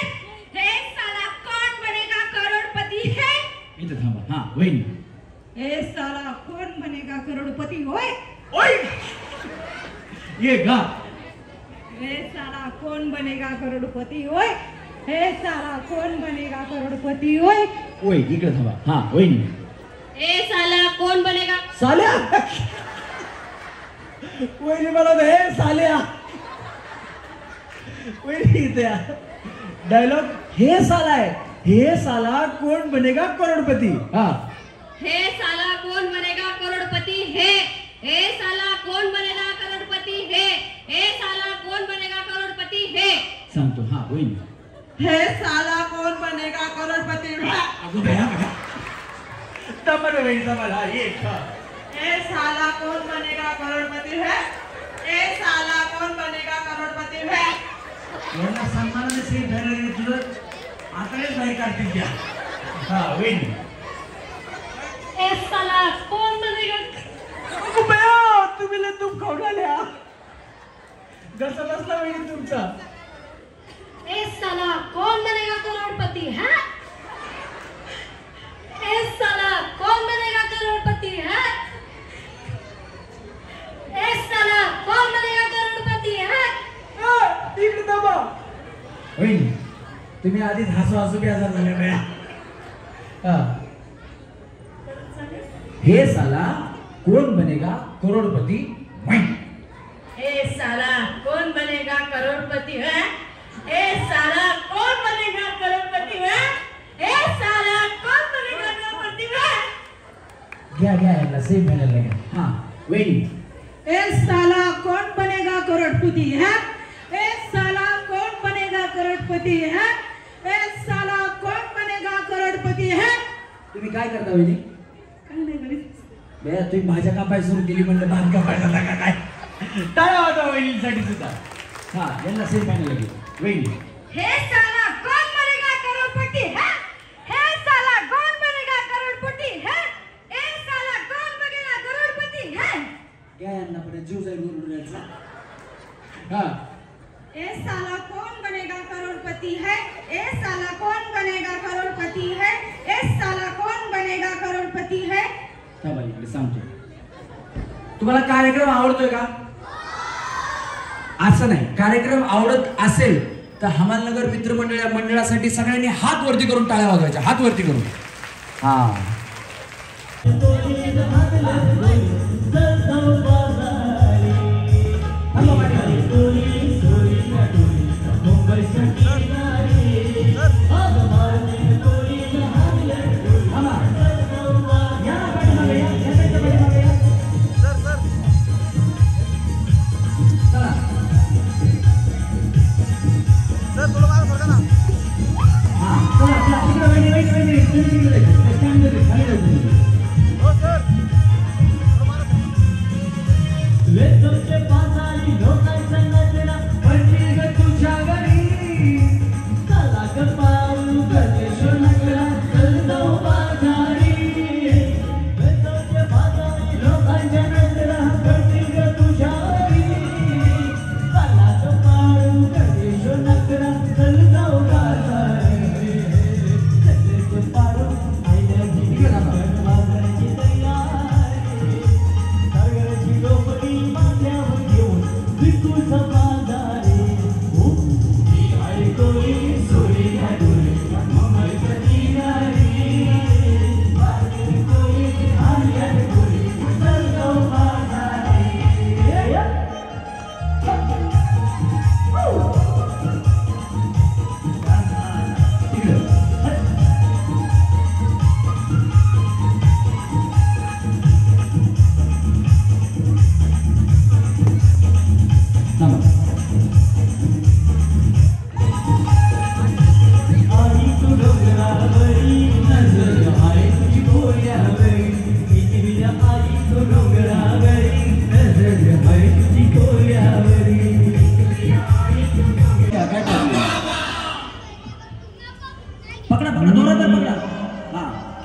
B: हे साला कौन बनेगा करोड़पति है
A: इथं थांबा हा वहिनी
H: हे साला कौन बनेगा करोड़पति होय
A: ओय ये गा
H: हे साला कौन बनेगा करोड़पति होय हे साला कौन बनेगा करोड़पति होय
A: ओय इकडे थांबा हा वहिनी
B: हे साला कौन बनेगा
A: साल्या वहिनी मला हे साल्या वहिनी इथे डायलॉग हे साला आहे हे साला कोण बनेगा करोडपती हा
B: हे साला कौन बनेगा करोड़पति है हे साला कौन बनेगा करोड़पति है हे साला कौन बनेगा करोड़पति है
A: सांगतो हा वहिनी
H: हे साला कौन बनेगा करोड़पति है
A: अगं भया भया तमर वहिनी मला एक
H: हे साला कौन बनेगा करोड़पति है हे साला कौन बनेगा करोड़पति है
A: यांना सन्मानाने सेम झालेले तुझं आताच नाही काढतील त्या हा वहिनी
B: हे साला कौन बनेगा
A: अगं भया तुम्ही लय तुम खाऊन आल्या कसा बसला वहिनी तुमचा
B: हे साला कौन बनेगा करोड़पति है हे साला कौन बनेगा करोड़पति है हे साला कौन बनेगा करोड़पति है
A: इकडे थांबा वहिनी तुम्ही आधीच हसू हसू बेजार झाले भया हा हे साला कोण बनेगा करोडपती
F: ए साला कौन बनेगा करोड़पति है ए साला कौन बनेगा करोड़पति है ए साला कौन बनेगा करोड़पति है
A: घ्या घ्या याला सेम फायनल घ्या हा वहिनी
H: हे साला कौन बनेगा करोड़पति है हे साला कौन बनेगा करोड़पति है हे साला कौन बनेगा करोड़पति है
A: तुम्ही काय करता वहिनी तुम्ही भाज्या कापाय सुरू केली म्हणलं भात कापायचा लागा काय टाळा होता वहिनीसाठी सुद्धा हा यांना सेमीफायनल लागेल. वहिनी
E: हे साला कौन बनेगा करोड़पति है? हे साला कौन बनेगा करोड़पति है? ए साला कौन बनेगा करोड़पति है?
A: घ्या यांना पुढे जीव जाईल गुरुचा. हा
H: ए साला कौन बनेगा करोड़पति है? ए साला कौन बनेगा करोड़पति है? ए साला कौन बनेगा करोड़पति है?
A: थांबा इकडे सांगतो. तुम्हाला कार्यक्रम आवडतोय का? असं नाही, कार्यक्रम आवडत असेल तर हमालनगर मंडळासाठी सगळ्यांनी हात वरती करून टाळ्या वाजवायच्या. हात वरती करून. हा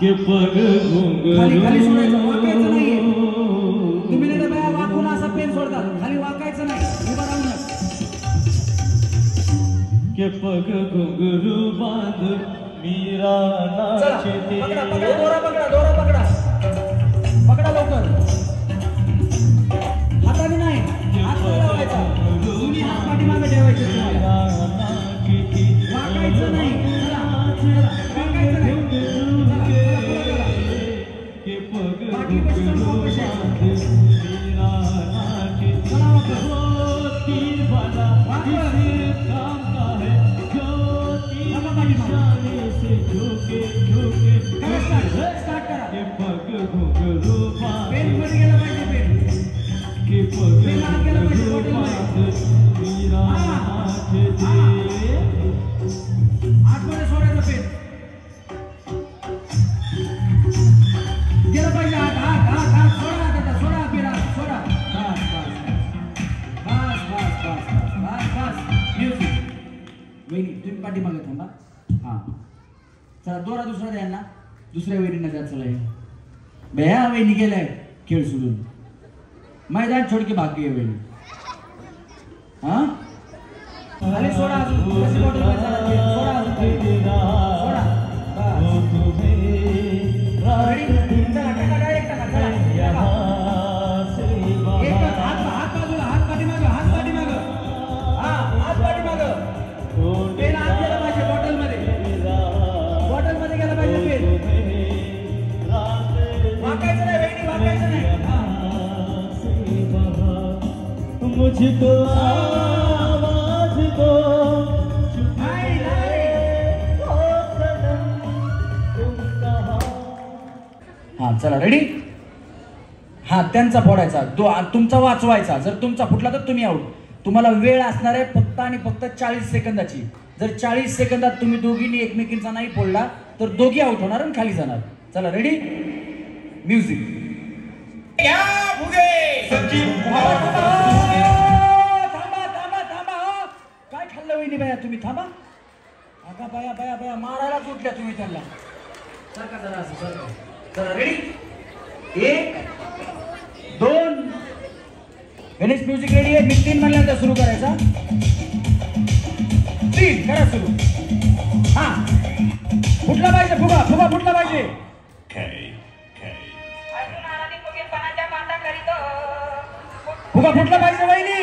A: खाली सोडायचं, वाकायचं नाहीये. तुम्ही नाही तर बाया वाकून असा पेन सोडतात. खाली वाकायचं नाही, उभा राहूनच.
C: के पग घुंगरू बांध मीरा नाचते.
A: पकडा पकडा, दोरा पकडा, दोरा पकडा, पकडा लवकर. हाताने नाही, हात लावायचा. दोन्ही हात पाठीमागे ठेवायचे. वाकायचं नाही, वाकायचं नाही. आतमध्ये सोडायचं पेन. गेलं पाहिजे. हात हात हात हात सोडा, आता सोडा पेला, सोडा. बस बस बस बस बस बस. म्युझिक. वहिनी तुम्ही पाठीमागे थांबा. हा चला, दोरा दुसरा द्या ना. दुसऱ्या वहिनींना द्या. चला भैया, वहिनी गेलाय खेळ सोडून. मैदान छोड के भाग गए वहिनी. हा खाली सोडा अजून. सोडा अजून, सोडा. चला टाका, डायरेक्ट टाका. चला एकच हात, हात बाजूला, हात पाठीमागं, हात पाठीमागं. हा हात पाठीमागं. पेन आत गेला पाहिजे बॉटलमध्ये. बॉटलमध्ये गेला पाहिजे पेन. वाकायचं नाही वहिनी, वाकायचं नाही.
C: मुझको आवाज दो.
A: हा चला, रेडी. हा त्यांचा फोडायचा, तुमचा वाचवायचा. जर तुमचा फुटला तर तुम्ही आउट. तुम्हाला वेळ असणार आहे फक्त आणि फक्त 40 सेकंदाची. जर 40 सेकंदात तुम्ही दोघींनी एकमेकींचा नाही फोडला तर दोघी आउट होणार आणि खाली जाणार. चला रेडी, म्युझिक. थांबा थांबा थांबा. म्हटलं वहिनी बाया तुम्ही थांबा. अगा बाया बाया बाया मारायलाच उठल्या तुम्ही त्यांना. सारखा जरा असं सारखा. चला रेडी 1 2 गणेश म्युझिक रेडी आहे. मी 3 म्हणल्यानंतर सुरू करायचा. 3 करा सुरू. हा फुटला पाहिजे फुगा फुगा फुटला पाहिजे. फुगा फुटला पाहिजे वहिनी.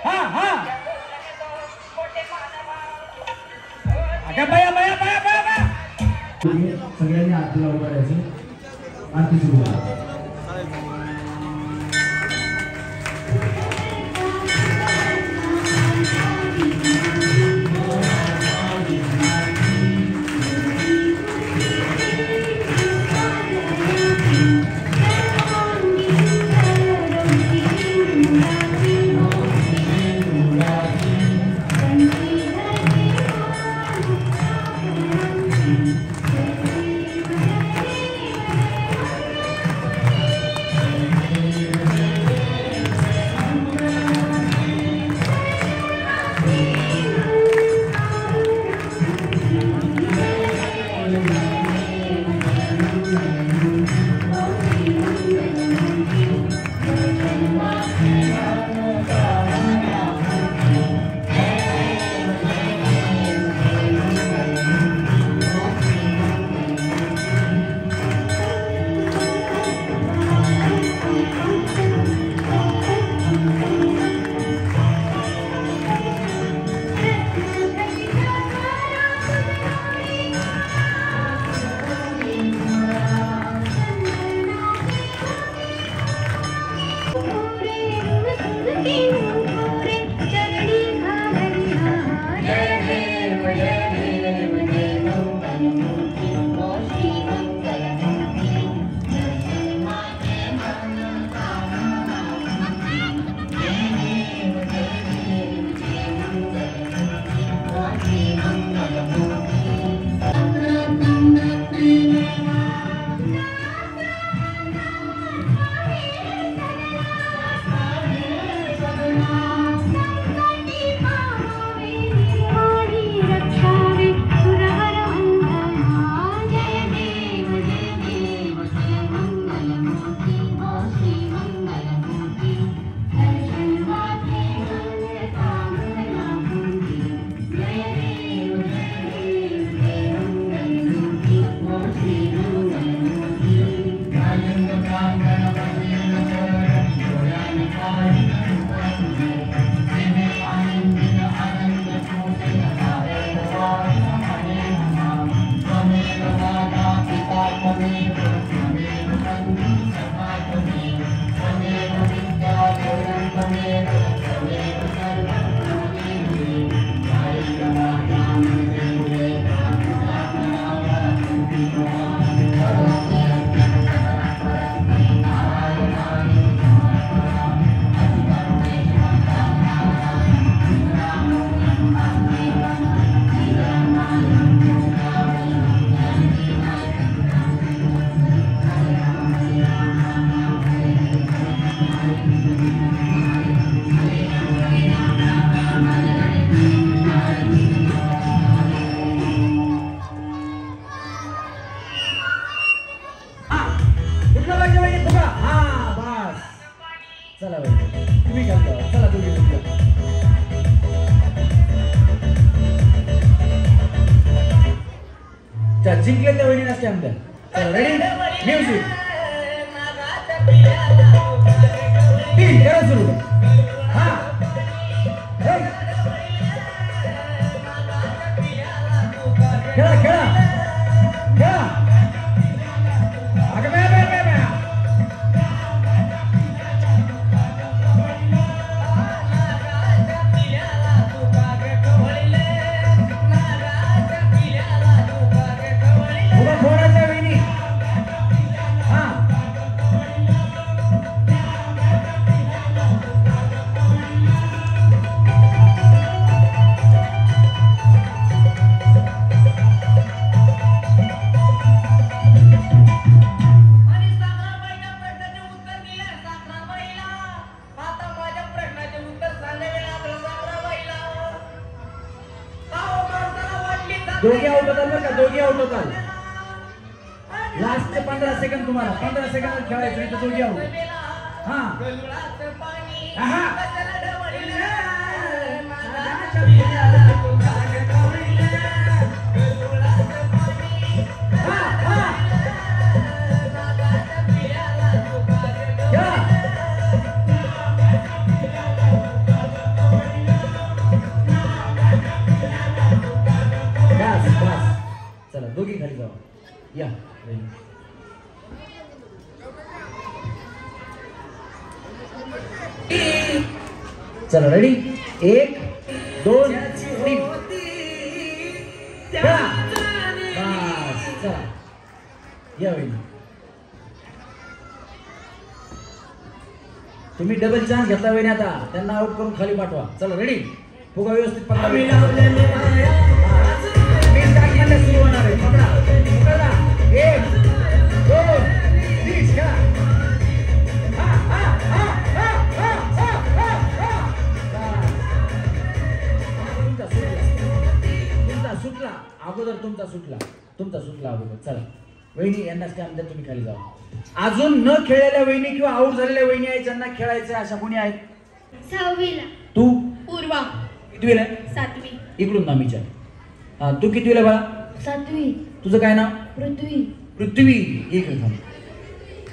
A: हा हा अगं बाया बाया बाया बाया बाया.
C: सगळ्यांनी आरतीला उभारायचं. आरती सुरू करा.
A: चला बाई तुम्ही घालता. चला तुम्ही जिंकले त्या वहिनी नसते आमच्या. चला रेडी म्युझिक 3 करा सुरू. हा खेळा खेळा खेळा. अगं बाय बाय बाय बाय. दोघे आउट होताल बरं का, दोघे आउट होताल. लास्टचे 15 सेकंद तुम्हाला, 15 सेकंद खेळायचं नाही तर दोघे आउट. हा चला दोघी खाली जाऊ या. चला रेडी 1 2 3 चला या वहिनी. तुम्ही डबल चान्स घेतला वहिनी, आता त्यांना आउट करून खाली पाठवा. चला रेडी फुगा व्यवस्थित पकडा. सुरू होणार आहे. पकडा पकडा 1 2 3 खेळा. सुटला अगोदर, तुमचा सुटला अगोदर. चला वहिनी यांना स्टॅम्प द्या, तुम्ही खाली जावा. अजून न खेळलेल्या वहिनी किंवा आउट झालेल्या वहिनी आहेत ज्यांना खेळायचं अशा कोणी आहेत?
B: 6वीला.
A: तू?
F: पूर्वा.
A: कितवीला?
F: 7वी.
A: इकडून ना मीच्या. हा तू कितवीला बाळा?
B: 7वी.
A: तुझं काय नाव?
B: पृथ्वी.
A: पृथ्वी. एक मिनिट.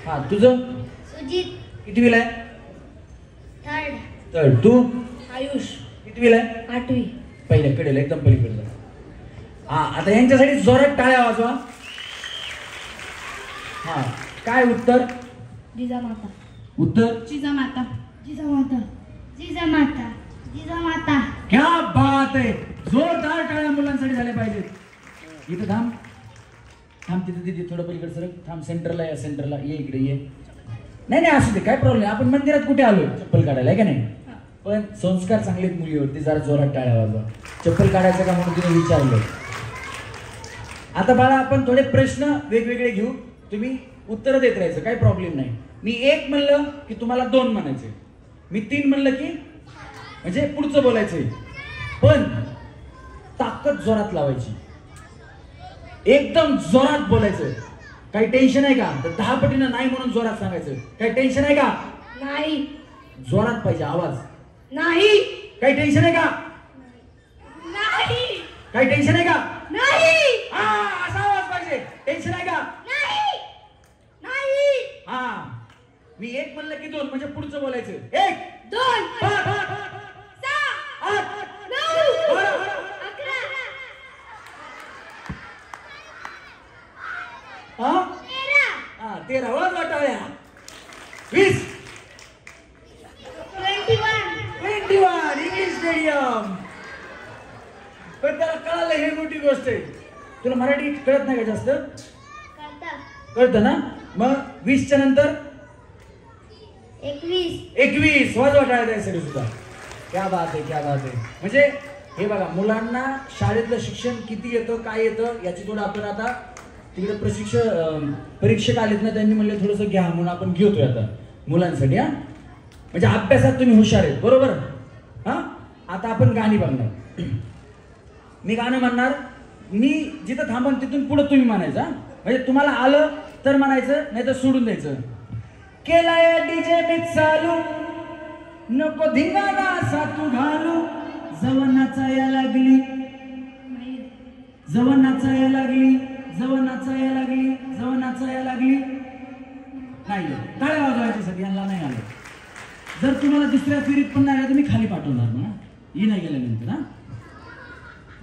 A: हा तुझं?
B: सुजित.
A: कितवीला आहे?
B: 3rd.
A: तू?
F: आयुष.
A: कितवीला आहे?
B: 8वी.
A: पहिल्या कडेला एकदम पलीकडे जा. हा आता यांच्यासाठी जोरात टाळ्या वाजवा. हा काय उत्तर?
B: जिजामाता.
A: उत्तर?
F: जिजामाता.
B: जिजामाता. जिजामाता. जिजामाता.
A: क्या बात आहे. जोरदार टाळ्या मुलांसाठी झाल्या पाहिजेत. इथं थांब तिथे तिथे थोडं पलीकडे सरक. थांब सेंटरला या, सेंटरला ये, इकडे ये. नाही असू दे, काय प्रॉब्लेम. आपण मंदिरात कुठे आलोय चप्पल काढायला, आहे का नाही? पण संस्कार चांगले मुलीवरती, जरा जोरात टाळ्या वाजवा. चप्पल काढायचं का म्हणून तिने विचारलं. आता बाळा आपण थोडे प्रश्न वेगवेगळे घेऊ, तुम्ही उत्तर देत राहायचं, काही प्रॉब्लेम नाही. मी 1 म्हणलं की तुम्हाला 2 म्हणायचे, मी 3 म्हणलं की म्हणजे पुढचं बोलायचंय. पण ताकद जोरात लावायची, एकदम जोरात बोलायचं. काही टेन्शन आहे का? तर 10 पटीनं नाही म्हणून जोरात सांगायचं. काही टेन्शन आहे का?
B: नाही.
A: जोरात पाहिजे आवाज.
B: नाही.
A: काही टेन्शन आहे का?
B: नाही.
A: काही टेन्शन आहे का?
B: नाही.
A: हा असा आवाज पाहिजे. टेन्शन आहे का?
B: नाही. नाही.
A: हा मी 1 म्हणलं की 2 म्हणजे पुढचं बोलायचं. 1
B: 2
A: 8
B: 6
A: 8
B: 9
A: 11
B: 11
A: हा 13 वाज वाटाळ्या. 20 21 इंग्लिश स्टेडियम. पण त्याला कळालं हे मोठी गोष्ट आहे. तुला मराठी कळत नाही का जास्त? कळतं ना? मग 20 च्या नंतर 21 वाज वाटाळ्या द्यायसाठी सुद्धा. क्या बात आहे, क्या बात आहे. म्हणजे हे बघा मुलांना शाळेतलं शिक्षण किती येतं, काय येतं याची थोडं आपण आता तिकडे परीक्षक आलेत ना, त्यांनी म्हणले थोडंसं घ्या म्हणून आपण घेतोय आता मुलांसाठी. हा म्हणजे अभ्यासात तुम्ही हुशार आहेत, बरोबर? हा आता आपण गाणी बघणार. मी गाणं म्हणणार, मी जिथं थांबन तिथून पुढे तुम्ही म्हणायचं. म्हणजे तुम्हाला आलं तर म्हणायचं, नाही तर सोडून द्यायचं. केलाय डीजे मी चालू, नको धिंगाणा असा तू घालू. जवळ नाचाया लागली, जवळ नाचाया लागली, जवळ नाचाया लागली, जवळ नाचाया लागली. नाही टाळ्या वाजवायच्यासाठी यांना नाही आलं. जर तुम्हाला दुसऱ्या फेरीत पण नाही आलं तर मी खाली पाठवणार ना, ही नाही गेल्यानंतर. हा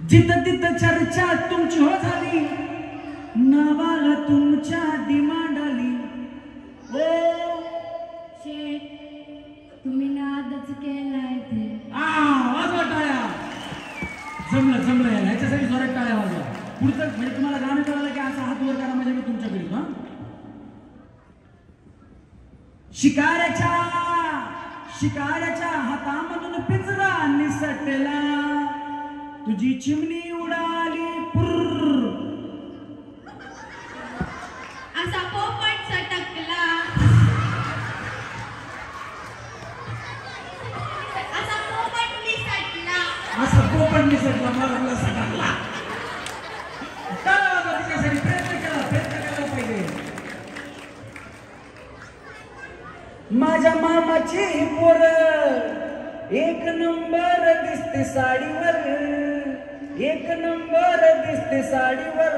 A: जिथं तिथं चर्चा तुमची हो झाली, नावाला तुमच्या डिमांड आली.
B: तुम्ही नादच केलाय ते.
A: वाजवा टाळ्या. जमलं याला, ह्याच्यासाठी जोरात टाळ्या वाजवा. पुढचं म्हणजे तुम्हाला गाणं कळालं की असा हात वर करा म्हणजे मी तुमच्याकडे. हा शिकाऱ्याच्या हातामधून पिंजरा निसटला, तुझी चिमणी उडाली पुर्र.
F: असा पोपट सटकला,
B: असा पोपट निसटला,
A: असा पोपट निसटला, मला सटकला. साडीवर, एक नंबर दिसते साडीवर,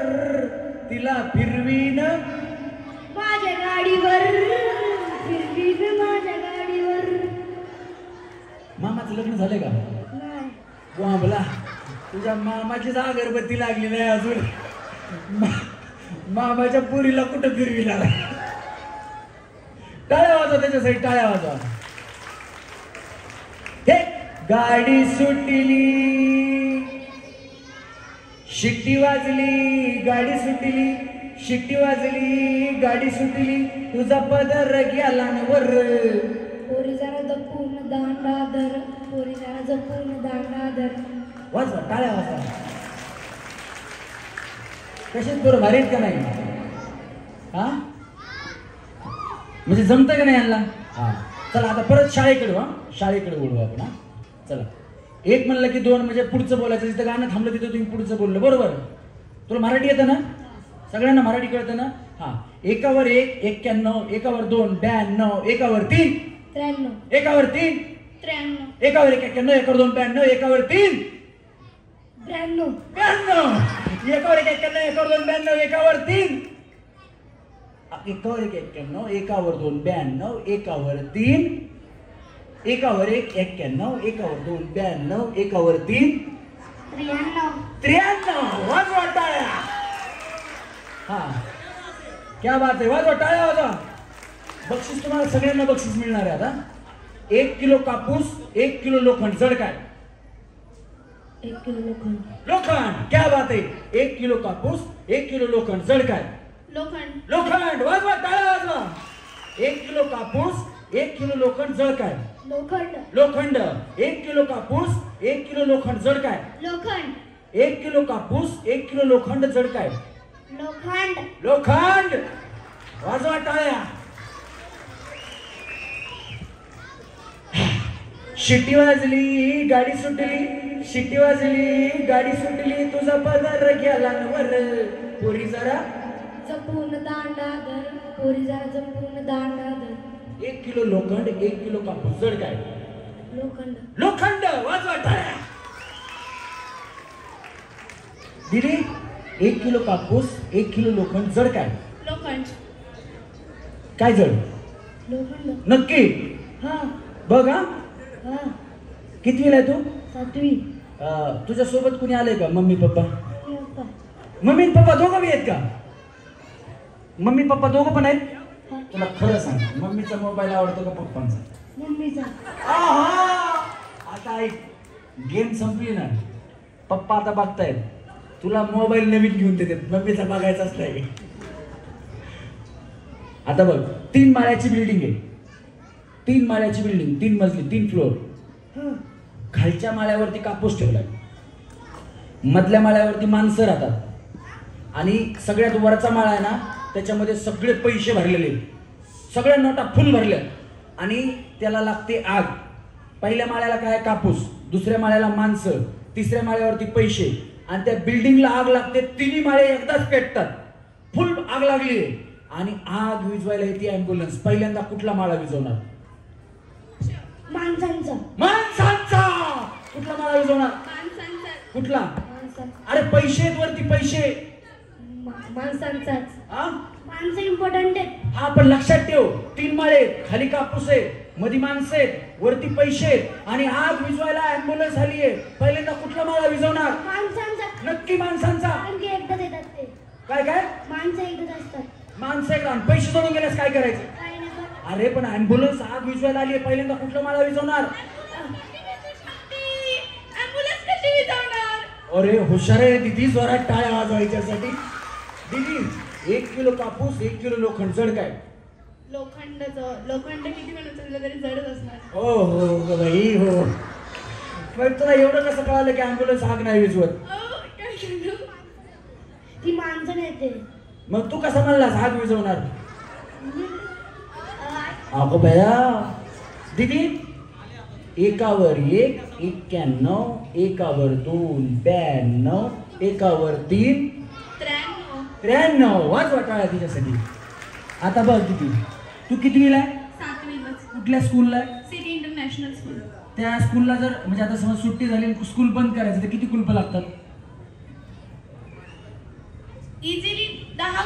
A: तिला फिरवीन
E: माझ्या गाडीवर, फिरवीन माझ्या गाडीवर.
A: मामाचं लग्न झालंय का?
E: नाही.
A: बोंबला, तुझ्या मामाचीच अगरबत्ती लागली नाही अजून. मामाच्या पुरीला कुठं फिरविला? टाळ्या वाजवा त्याच्यासाठी, टाळ्या वाजवा. हे गाडी सुटली, शिट्टी वाजली, गाडी सुटली, शिट्टी वाजली, गाडी सुटली, तुझा पदर गेला वर.
E: पोरी जरा जपून दांडा धर, पोरी जरा जपून दांडा धर.
A: वाजवा, टाळ्या वाजवा. कशात बरं भारी आहेत का नाही? हा म्हणजे जमतं का नाही यांना? हा चला आता परत शाळेकडे, हा शाळेकडे बोलू आपण. हा चला, एक म्हणलं की दोन म्हणजे पुढचं बोलायचं. जिथं गाणं थांबलं तिथं तुम्ही पुढचं बोललं, बरोबर? तुला मराठी येतं ना? सगळ्यांना मराठी कळतं ना? हा, एकावर एक 91, एकावर 2 92, एकावर 3
E: 93,
A: एकावर 3
E: 93,
A: एकावर 1 91, एकावर 2 92, एकावर 3
E: 92,
A: 92, एकावर 1 91, एकावर 2 92, एकावर 3, एकावर 1 91, एकावर 2 92, एकावर 3, एकावर 1 91, एकावर 2 92, एकावर 3 93. वाजवा टाळ्या. हा क्या बात आहे, वाजवा टाळ्या वाजवा. बक्षीस तुम्हाला सगळ्यांना बक्षीस मिळणार आहे. आता 1 किलो कापूस, 1 किलो लोखंड. जड काय?
E: 1 किलो लोखंड.
A: लोखंड. क्या बात आहे. 1 किलो कापूस, 1 किलो लोखंड. जड काय?
F: लोखंड.
A: लोखंड. वाजवा टाळ्या वाजवा. 1 किलो कापूस, 1 किलो लोखंड. जड काय?
E: लोखंड.
A: लोखंड. 1 किलो कापूस, 1 किलो लोखंड. जड काय?
E: लोखंड.
A: 1 किलो कापूस, 1 किलो लोखंड. जड काय?
E: लोखंड.
A: लोखंड. वाजवा टाळ्या. शिट्टी वाजली, गाडी सुटली, शिट्टी वाजली, गाडी सुटली, तुझा पदर गेला वर. पोरी जरा
E: जपून दांडा धर, पोरी जरा जपून दांडा धर.
A: 1 किलो लोखंड, 1 किलो कापूस. जड काय?
E: लोखंड.
A: लोखंड. वाजवा टाळ्या. दिली 1 किलो कापूस, 1 किलो लोखंड. जड काय?
F: लोखंड.
A: काय जड?
E: लोखंड.
A: नक्की?
E: हा.
A: बघ. हा
E: हा.
A: कितवीला आहे तू?
E: 7वी.
A: तुझ्या सोबत कुणी आलंय का? Mummy papa?
E: पप्पा.
A: मम्मी पप्पा दोघं बी आहेत का? मम्मी पप्पा दोघं पण आहेत? तुला खरं सांग, मम्मीचा मोबाईल आवडतो का पप्पांचा?
E: मम्मीचा.
A: आहा! आता ऐक, गेम संपली ना. पप्पा आता बघतायत, तुला मोबाईल नवीन घेऊन देतात, मम्मीचा बघायचाच नाही. आता बघ, 3 माळ्याची बिल्डिंग आहे. 3 माळ्याची बिल्डिंग, 3 मजली, 3 फ्लोअर. खालच्या माळ्यावरती कापूस ठेवलाय, मधल्या माळ्यावरती माणसं राहतात, आणि सगळ्यात वरचा माळा आहे ना, त्याच्यामध्ये सगळे पैसे भरलेले, सगळ्या नोटा फुल भरल्या, आणि त्याला लागते आग. पहिल्या माळ्याला काय? कापूस. दुसऱ्या माळ्याला माणसं. तिसऱ्या माळ्यावरती पैसे. आणि त्या बिल्डिंगला आग लागते. 3 माळे एकदाच पेटतात. फुल आग लागली, आणि आग विझवायला येते ॲम्ब्युलन्स. पहिल्यांदा कुठला माळा विझवणार?
E: माणसांचा.
A: माणसांचा. कुठला माळा विझवणार?
F: माणसांचा.
A: कुठला?
E: माणसांचा.
A: अरे पैसे आहेत वरती, पैसे.
E: माणसांचाच.
A: हा,
E: माणसं इम्पॉर्टंट आहेत.
A: हा, पण लक्षात ठेव, 3 माळे, खाली कापूस आहे, मध्ये माणसं आहेत, वरती पैसे आहेत, आणि आग विझवायला ॲम्ब्युलन्स आली आहे. पहिल्यांदा कुठला माळा विझवणार?
E: माणसांचा.
A: नक्की माणसांचा.
E: कारण की एकदाच येतात ते.
A: काय काय?
E: माणसं एकदाच असतात.
A: माणसं एकदा. आणि पैसे सोडून गेल्यास काय करायचं?
E: काही नाही पण.
A: अरे पण ॲम्ब्युलन्स आग विझवायला आली आहे, पहिल्यांदा कुठला माळा विझवणार?
F: ॲम्ब्युलन्स कशी विझवणार?
A: अरे हुशार आहे दीदी, जोरात टाळ्या वाजवायच्यासाठी. दीदी 1 किलो कापूस, 1 किलो लोखंड. जड काय?
F: लोखंड किती पण उचललं तरी जडच असणार.
A: हो हो हो बाई हो. पण तुला एवढं कसं कळालं की ॲम्ब्युलन्स आग नाही विझवत?
F: काय केलं?
E: ती माणसं नेते.
A: मग तू कसा म्हणलास आग विझवणार? अगं बया दीदी, 1वर 1 91, 1वर 2 92, 1वर 3 93. वाजवा टाळ्या तिच्यासाठी. आता बघ दीदी, तू कितवीला आहे?
F: 7वीलाच.
A: कुठल्या स्कूलला आहे?
F: City international school.
A: त्या स्कूलला जर म्हणजे आता समज सुट्टी झाली स्कूल बंद करायचं तर किती कुलपं लागतात?
I: इझिली 10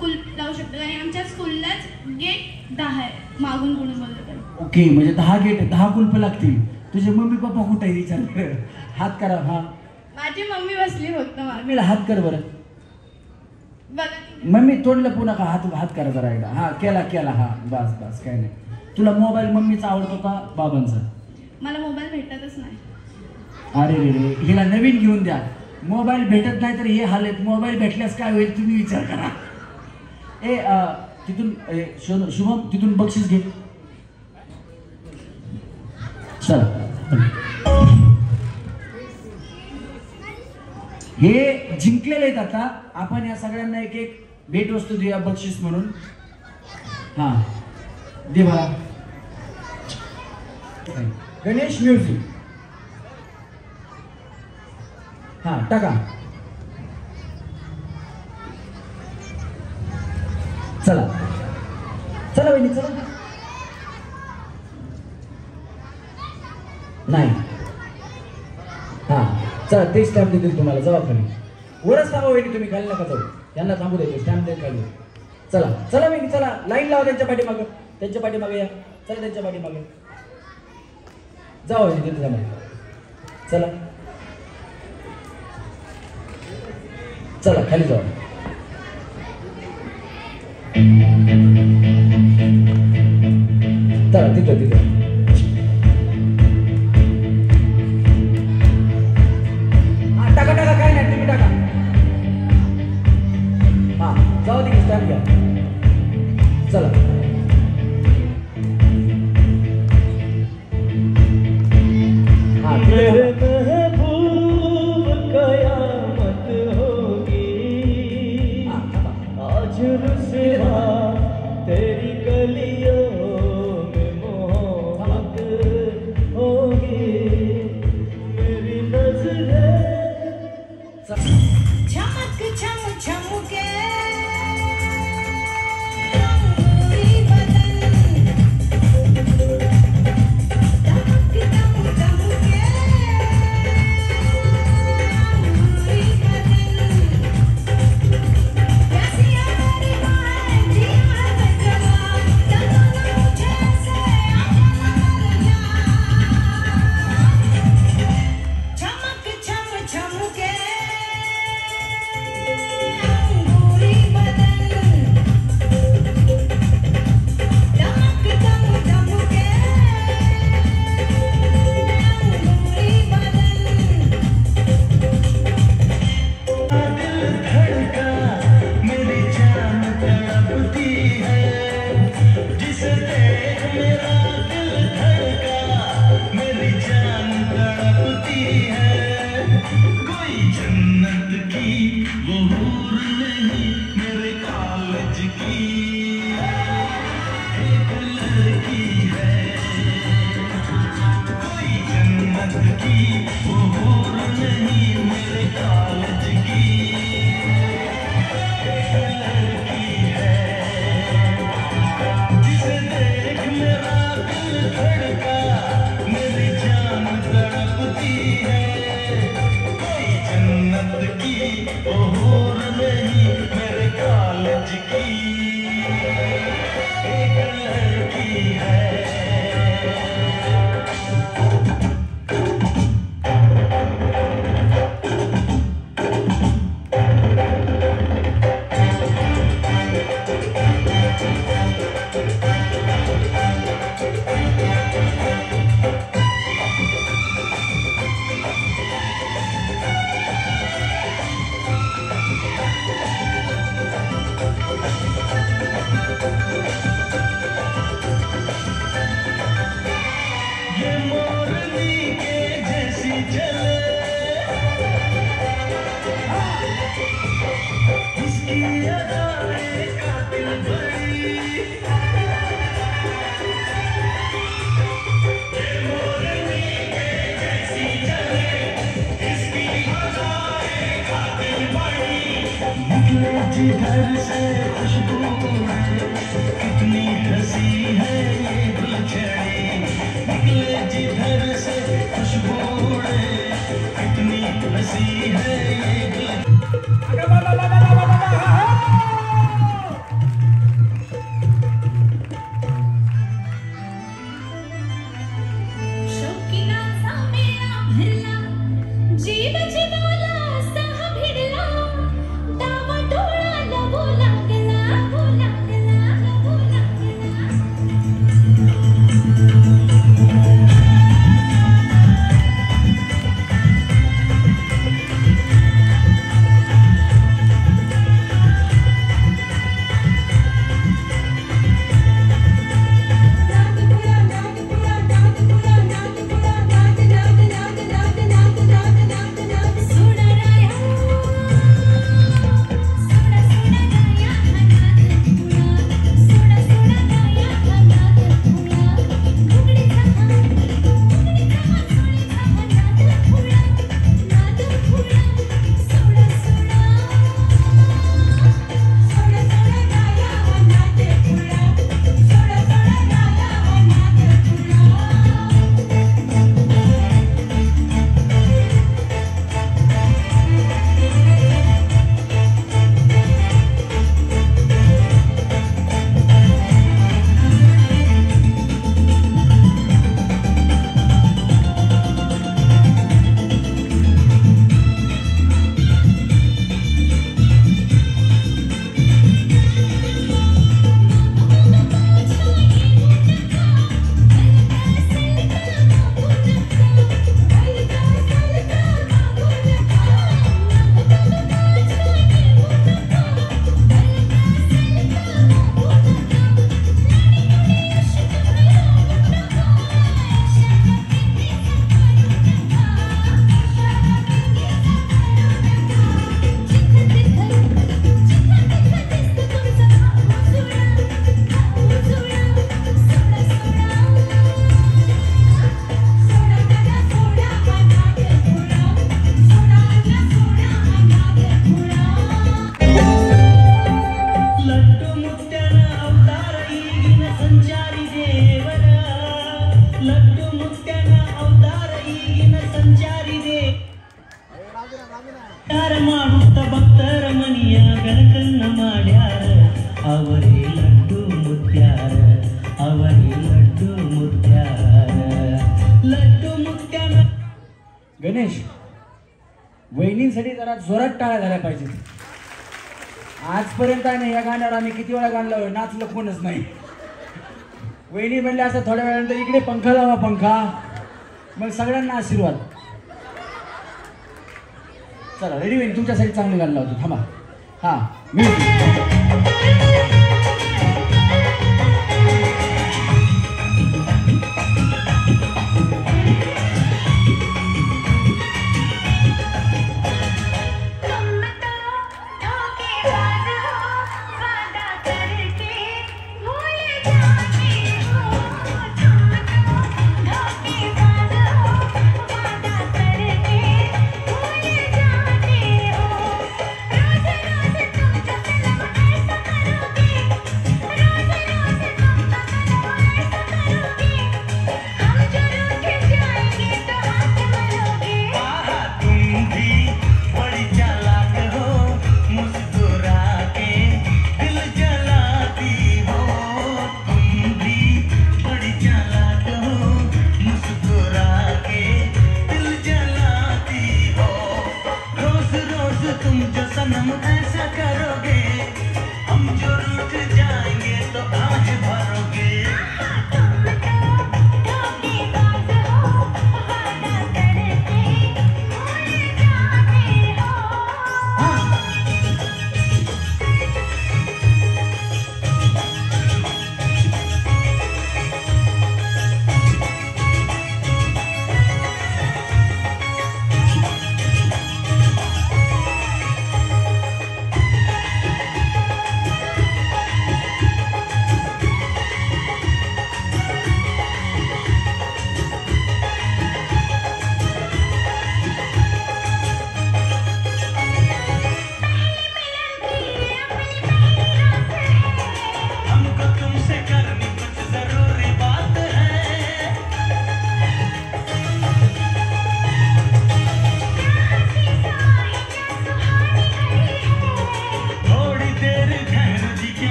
I: कुलप लावू शकतो आणि आमच्या स्कूललाच गेट 10 आहे मागून कोणी बोललं तर.
A: ओके, म्हणजे 10 गेट 10 कुलपं लागतील. तुझे मम्मी पप्पा कुठे आहे विचार कर. हात करा. हा,
I: माझी मम्मी बसली फक्त मागे.
A: मम्मीला हात कर बरं.
I: बघा
A: मम्मी तोंडलं पुन्हा का हात करा जरा एकदा. हा केला. हा बस बस काय नाही. तुला मोबाईल मम्मीचा आवडतो का बाबांचा?
I: मला मोबाईल भेटतच नाही.
A: अरे रे हिला नवीन घेऊन द्या. मोबाईल भेटत नाही तर हे हाल आहेत. मोबाईल भेटल्यास काय होईल तुम्ही विचार करा. तिथून शुभम तिथून बक्षीस घे. चला, हे जिंकलेले आहेत. आता आपण या सगळ्यांना एक एक भेटवस्तू देऊया बक्षीस म्हणून. हा दे मला. गणेश म्युझिक. हा टाका. चला वहिनी चला. नाही हा चला, ते स्टॅम्प देतील तुम्हाला. जावा खाली. वरच थांबा वहिनी, तुम्ही खाली नका जाऊ. त्यांना थांबू द्यायचे. स्टॅम्प दे खाली. चला वहिनी चला. लाईन लावा त्यांच्या पाठीमागं या. चला त्यांच्या पाठीमागे जावा वहिनी, तिथे जमा. चला खाली जाऊ. चला तिथं. टाका काय नाही, तुम्ही टाका. हा जाऊ दे, स्टॅम्प घ्या. चला हा
C: महबूब कयामत होगी आज रुसवा तेरी गलियों में मोहब्बत होगी मेरी नजरें
E: चमक चमके
C: जिधर से खुशबू कितनी हंसी है ये गुलछड़ी निकले जिधर
A: गणेश, वहिनींसाठी जरा जोरात टाळ्या झाल्या पाहिजेत. आजपर्यंत आहे ना या गाण्यावर आम्ही किती वेळा गाणलं, नाचलं कोणच नाही. वहिनी म्हणले असं थोड्या वेळानंतर इकडे पंखा लावा, पंखा. मग सगळ्यांना आशीर्वाद. चला रेडी वहिनी, तुमच्यासाठी चांगलं गाणं लावतो. थांबा. हा
J: मी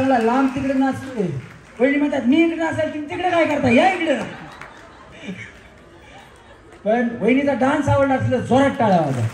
A: चांगला लांब तिकडे नाचतोय. वहिनी म्हणतात मी इकडे नाचायला तुम्ही तिकडे काय करता, या इकडं. पण वहिनीचा डान्स आवडला असलं जोरात टाळा वाजा.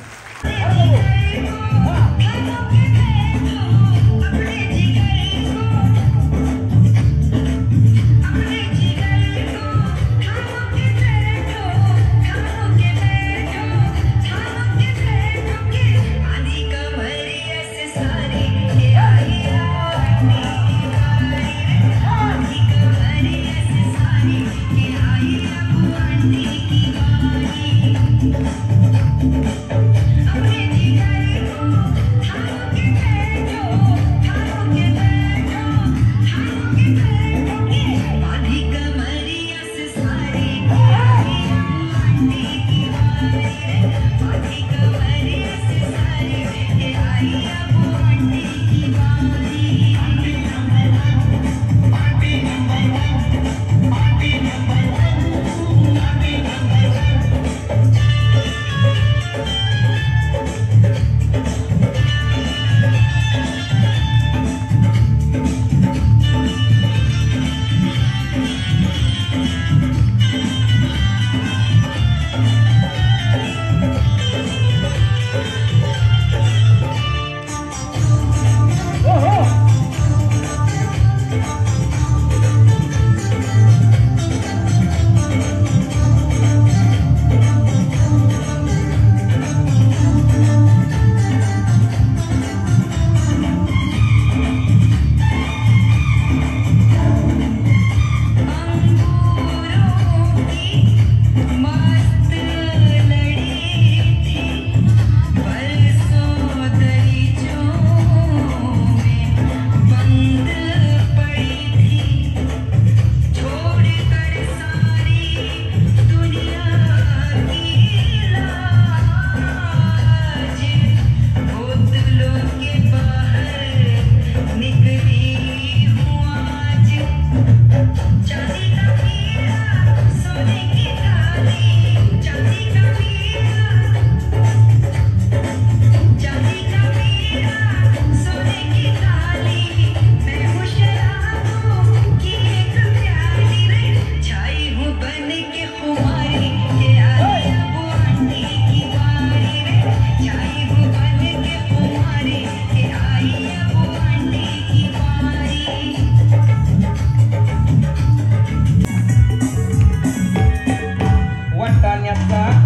C: था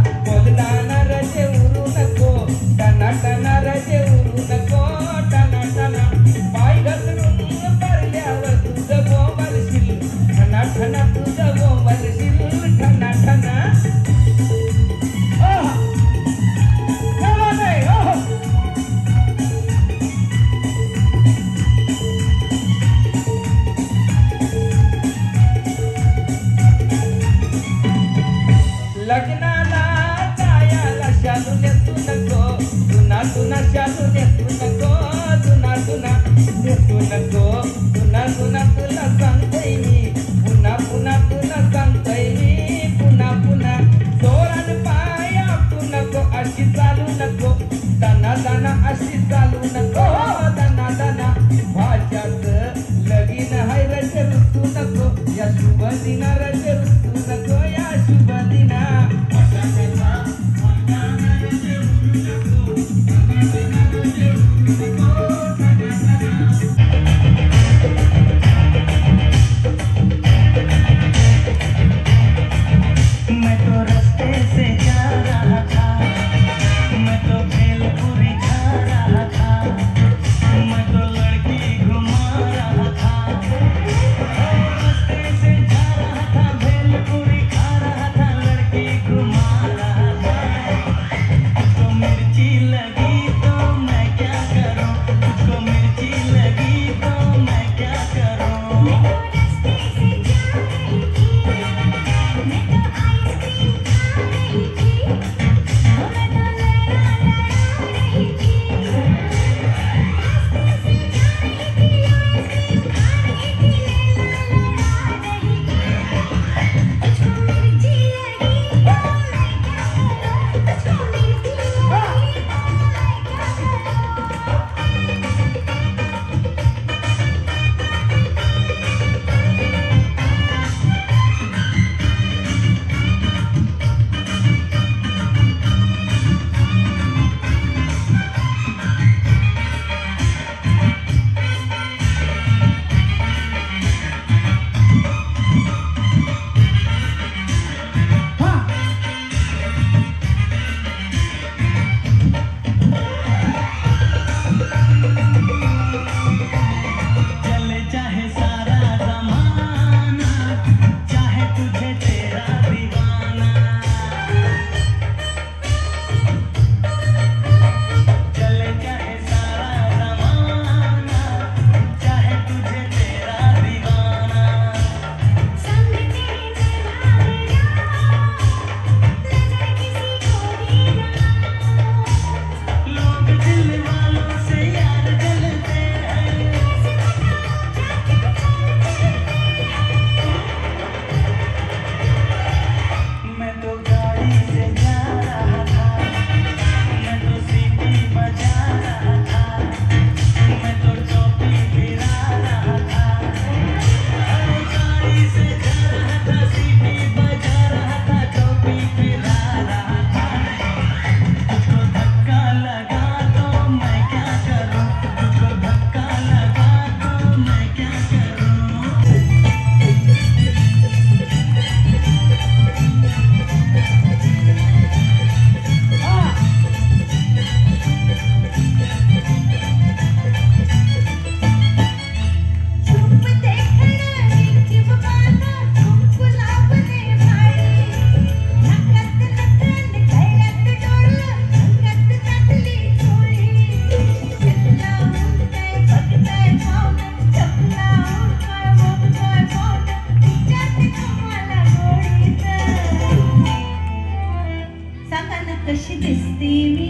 E: दिसते मी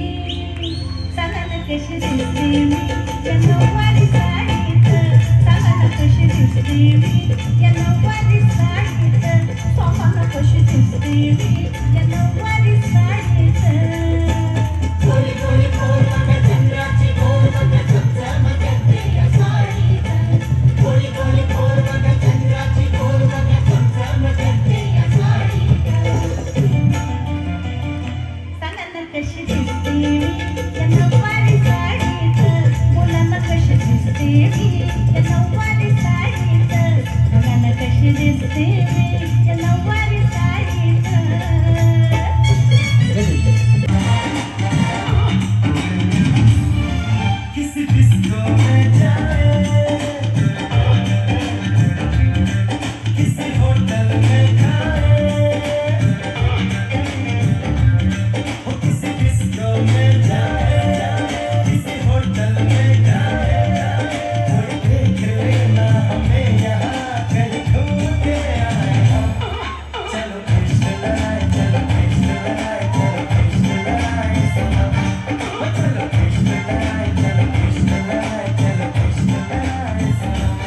E: सांगा ना कशी दिसते मी या नऊवारी साडीत सांगा ना कशी दिसते मी या नऊवारी साडीत सांगा ना कशी दिसते मी या नऊवारी साडीत
C: थोडी थोडी खोल बघा चंद्राची गोल बघा चमचमते या साडीत थोडी थोडी खोल बघा चंद्राची गोल बघा चमचमते या साडीत
E: सांगा ना कशी दिसते मी या नऊवारी साडीत मुलांना कशी दिसते मी या नऊवारी साडीत बघा ना कशी दिसते मी या नऊवारी साडीत
C: किसी डिस्को में जाए किसी होटल में खाए वो किसी डिस्को में जाए किसी होटल में खाए कोई देख लेना हमें यहाँ कहीं घूम के आए हम चलो कृष्ण लाए चलो कृष्ण लाए चलो कृष्ण लाए सनम वो चलो कृष्ण लाए चलो कृष्ण लाए चलो कृष्ण लाए सनम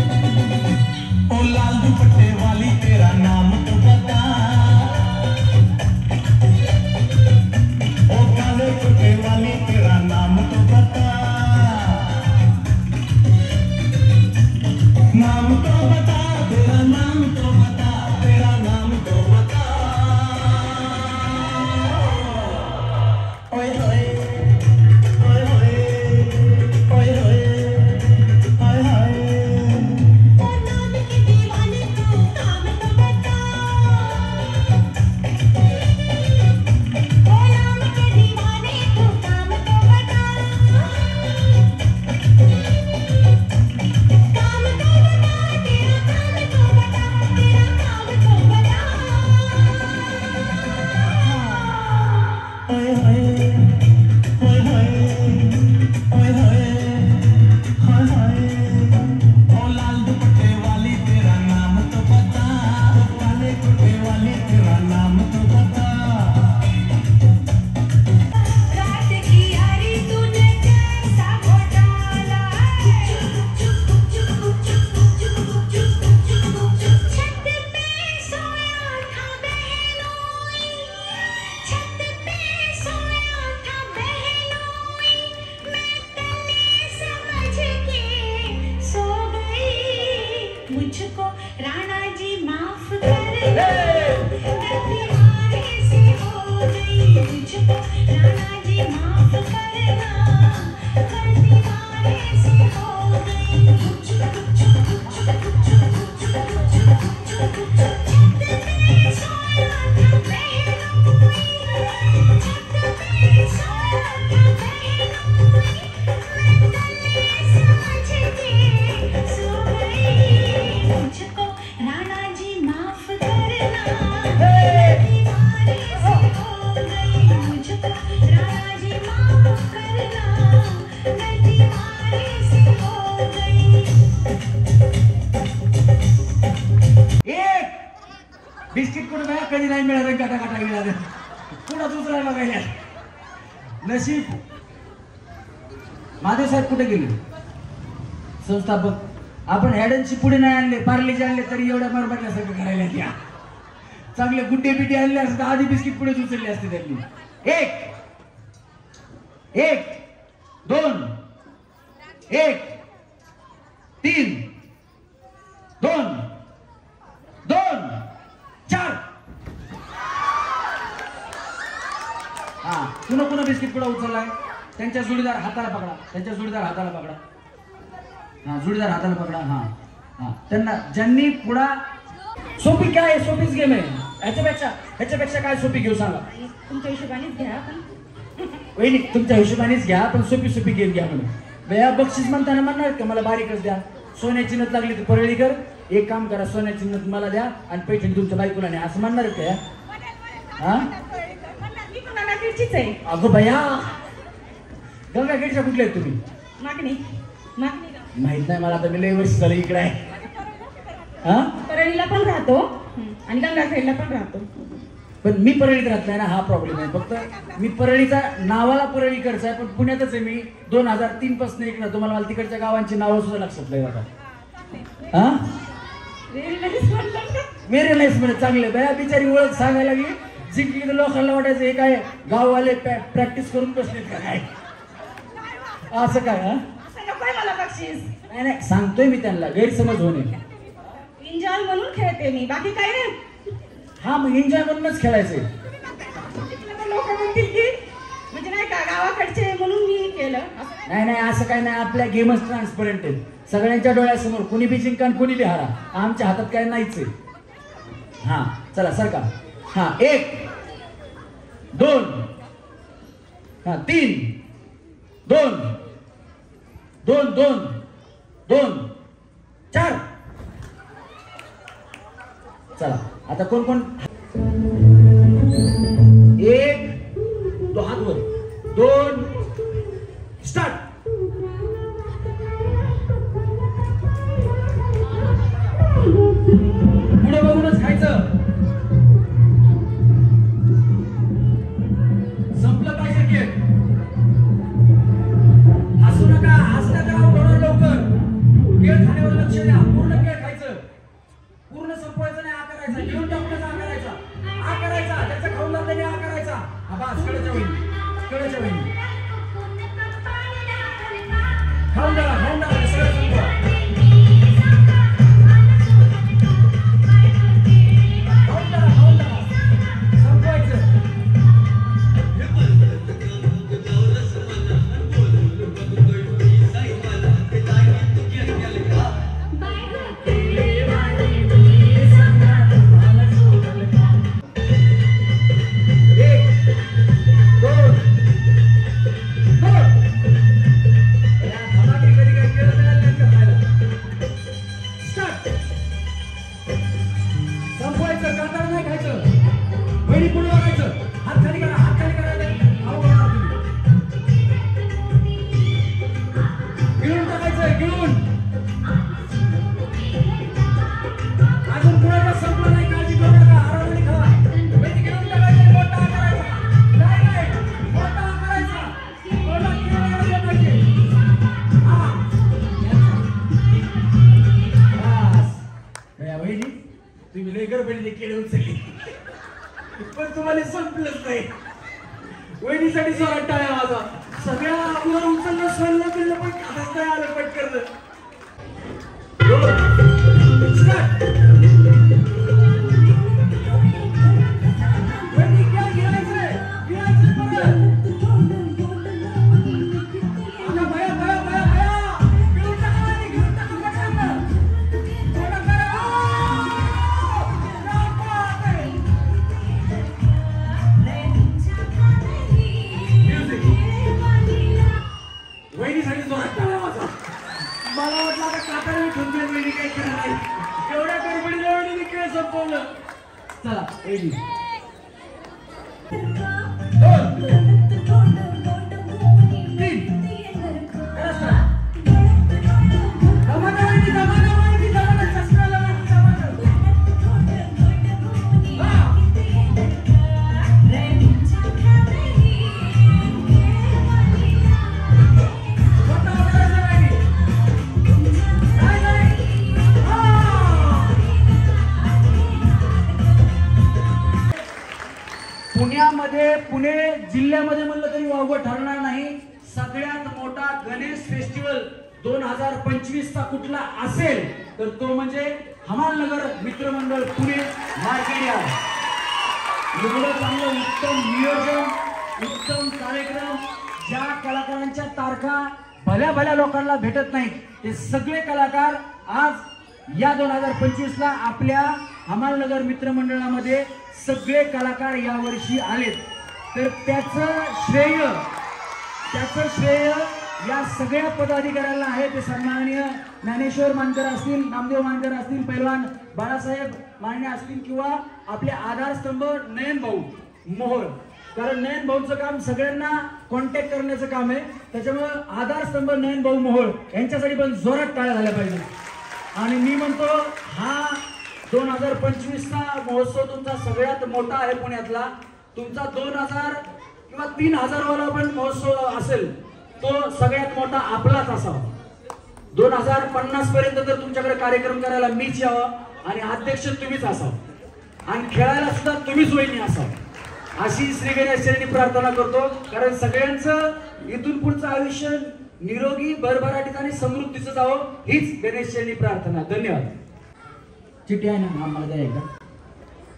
C: ओ लाल दुपट्टे वाली तेरा नाम तो बता ओ काले दुपट्टे वाली तेरा नाम तो बता नाम तो बता तेरा नाम तो बता तेरा नाम तो बता ओए होए ओए होए ओए होए हाय हाय
E: रात की यारी तूने कैसा घोटाला छत पे सोया था बहनोई छत पे सोया था बहनोई मैं तले समझ के सो गई मुझको राणा जी माफ करना गलती मारे से हो गई मुझको राणा जी माफ करना गलती मारे से हो गई छत पे सोया था बहनोई छत पे सोया था बहनोई मैं तले समझ के सो गई मुझको राणा जी माफ करना गलती मारे से हो गई मुझको राणा जी माफ करना गलती मारे से हो गई
A: एक बिस्किट कुठं नाही कधी नाही मिळालं काटा काटा मिळालं पुढं दुसरा बघायला नशीब. महादेव साहेब कुठे गेले संस्थापक? आपण हॅडनची पुढे नाही आणले, पार्लेजी आणले तरी एवढ्या मरमटल्यासारखं करायला द्या. चांगले गुड्डे बिड्डे आणले असते तर आधी बिस्किट पुढे उचलले असते त्यांनी. एक एक 2 1 3 2 2 4. हा पुन्हा पुन्हा बिस्किट पुढे उचललाय. त्यांच्या जोडीदार हाताला पकडा, त्यांच्या जोडीदार हाताला पकडा. हा जोडीदार हाताला पकडा. हा हा त्यांना ज्यांनी पुढा. सोपी काय आहे? सोपीच गेम आहे. ह्याच्यापेक्षा काय सोपी घेऊ सांगा?
D: तुमच्या हिशोबानेच घ्या.
A: वहिनी तुमच्या हिशोबानेच घ्या, पण सोपी गेम घ्या म्हणून. बया बक्षीस म्हणताना म्हणणार का मला बारीकच द्या? सोन्याची नथ लागली तर परळी कर. एक काम करा, सोन्याची नथ मला द्या आणि पैठणी तुमच्या बायकोला नाही, असं म्हणणार का? हा
D: आहे.
A: अगो बया गंगाखेडच्या कुठले आहेत तुम्ही?
D: मागणी
A: माहित नाही मला, आता मी लय वर्ष झालं इकडे आहे. हा
D: परळीला पण राहतो आणि गंगाखेडला पण राहतो.
A: पण मी परळीत राहत नाही ना, हा प्रॉब्लेम आहे. फक्त मी परळीचा नावाला परळीकडचा आहे, पण पुण्यातच आहे मी. 2003 पासून इकडे राहतो. मला तिकडच्या गावांची नावं सुद्धा लक्षात नाही आता. हा मेरे नाहीच म्हणे चांगले बया. बिचारी ओळख सांगायला लागली. जिंकली तर लोकांना वाटायचं हे काय गाववाले प्रॅक्टिस करून बसलेत का काय? असं काय? हा
D: मला बक्षीस
A: नाही सांगतोय मी त्यांना, गैरसमज होणे.
D: एन्जॉय म्हणून खेळते मी, बाकी काय नाही.
A: हा मग एन्जॉय म्हणूनच खेळायचंय.
D: लोक म्हणतील की म्हणजे नाही का गावाकडचे म्हणून मी केलं.
A: नाही असं काय नाही. आपल्या गेमच ट्रान्सपरंट आहेत. सगळ्यांच्या डोळ्यासमोर कुणी बी जिंका आणि कुणी बी हारा. आमच्या हातात काय नाहीच आहे. हा चला सरका. हा 1 2 हा 3 2 2 2 2 4. चला आता कोण 1 2 हात वर 2 स्टार्ट. पुढे बघूनच खायचं. संपलं पाहिजे खेळ. हसू नका, होणार लवकर. खेळ खाण्यावर लक्ष द्या. पूर्ण खेळ खायचं, पूर्ण संपवायचं नाही. आ करायचा, घेऊन टाकूनच आ करायचा. त्याचा खाऊन जाताना आ करायचा. हा बस कळच्या होईल. खाऊन टाका सगळं संपवा. पण तुम्हाला संपलंच नाही. वहिनीसाठी जोरात टाळ्या माझा. सगळ्या अगोदर उचललं सोडलं बिललं पण खातच नाही आलं पटकन. मला वाटलं आता काकाने ठेवते वहिनी काय करणार. एवढ्या गडबडीला वहिनी खेळ संपवलं. चला वहिनी
E: Music.
A: पुणे जिल्ह्यामध्ये म्हणलं तरी वावगं ठरणार नाही, सगळ्यात मोठा गणेश फेस्टिवल 2025 चा कुठला असेल तर तो म्हणजे हमालनगर मित्रमंडळ पुणे मार्केट यार्ड. एवढं चांगलं उत्तम नियोजन, उत्तम कार्यक्रम, ज्या कलाकारांच्या तारखा भल्या भल्या लोकांना भेटत नाही ते सगळे कलाकार आज या 2025 ला आपल्या हमालनगर मित्रमंडळामध्ये सगळे कलाकार यावर्षी आलेत. तर त्याचं श्रेय या सगळ्या पदाधिकाऱ्यांना आहे. ते सन्माननीय ज्ञानेश्वर मानकर असतील, नामदेव मानकर असतील, पैलवान बाळासाहेब माने असतील किंवा आपले आधारस्तंभ नयन भाऊ मोहोळ. कारण नयन भाऊचं काम सगळ्यांना कॉन्टॅक्ट करण्याचं काम आहे, त्याच्यामुळे आधारस्तंभ नयन भाऊ मोहोळ यांच्यासाठी पण जोरात टाळ्या झाल्या पाहिजे. आणि मी म्हणतो हा 2025चा महोत्सव तुमचा सगळ्यात मोठा आहे पुण्यातला. तुमचा 2000 किंवा 3000 वाला पण महोत्सव असेल तो सगळ्यात मोठा आपलाच असावा. 2050 पर्यंत तर तुमच्याकडे कार्यक्रम करायला मीच यावं आणि अध्यक्ष तुम्हीच असावं आणि खेळायला सुद्धा तुम्हीच वहिनी असावं अशी श्री गणेश चरणी प्रार्थना करतो. कारण सगळ्यांचं इथून पुढचं आयुष्य निरोगी भरभराटीत आणि समृद्धीचं जावं हीच गणेश चरणी प्रार्थना. धन्यवाद. चिठ्ठी आहे ना आम्हाला द्या एकदा.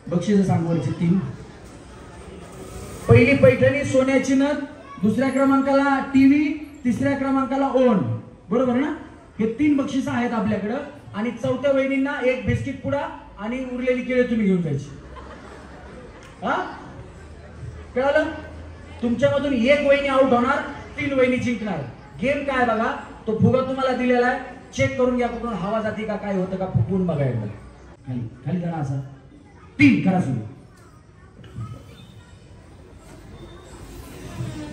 A: बक्षीस सांगवरची 3. पहिली पैठणी सोन्याची नथ, दुसऱ्या क्रमांकाला टीव्ही, तिसऱ्या क्रमांकाला ओन. बरोबर ना? हे 3 बक्षीस आहेत आपल्याकडं. आणि चौथ्या वहिनींना 1 बिस्किट पुडा आणि उरलेली केळे तुम्ही घेऊन जायची. हा कळलं? तुमच्यामधून 1 वहिनी आउट होणार, 3 वहिनी जिंकणार. गेम काय बघा, तो फुगा तुम्हाला दिलेला आहे, चेक करून घ्या कुठून हवा जाते का, काय होतं का, फुगून बघा एकदा. खाली खाली करा असा. 3 करा सुरू.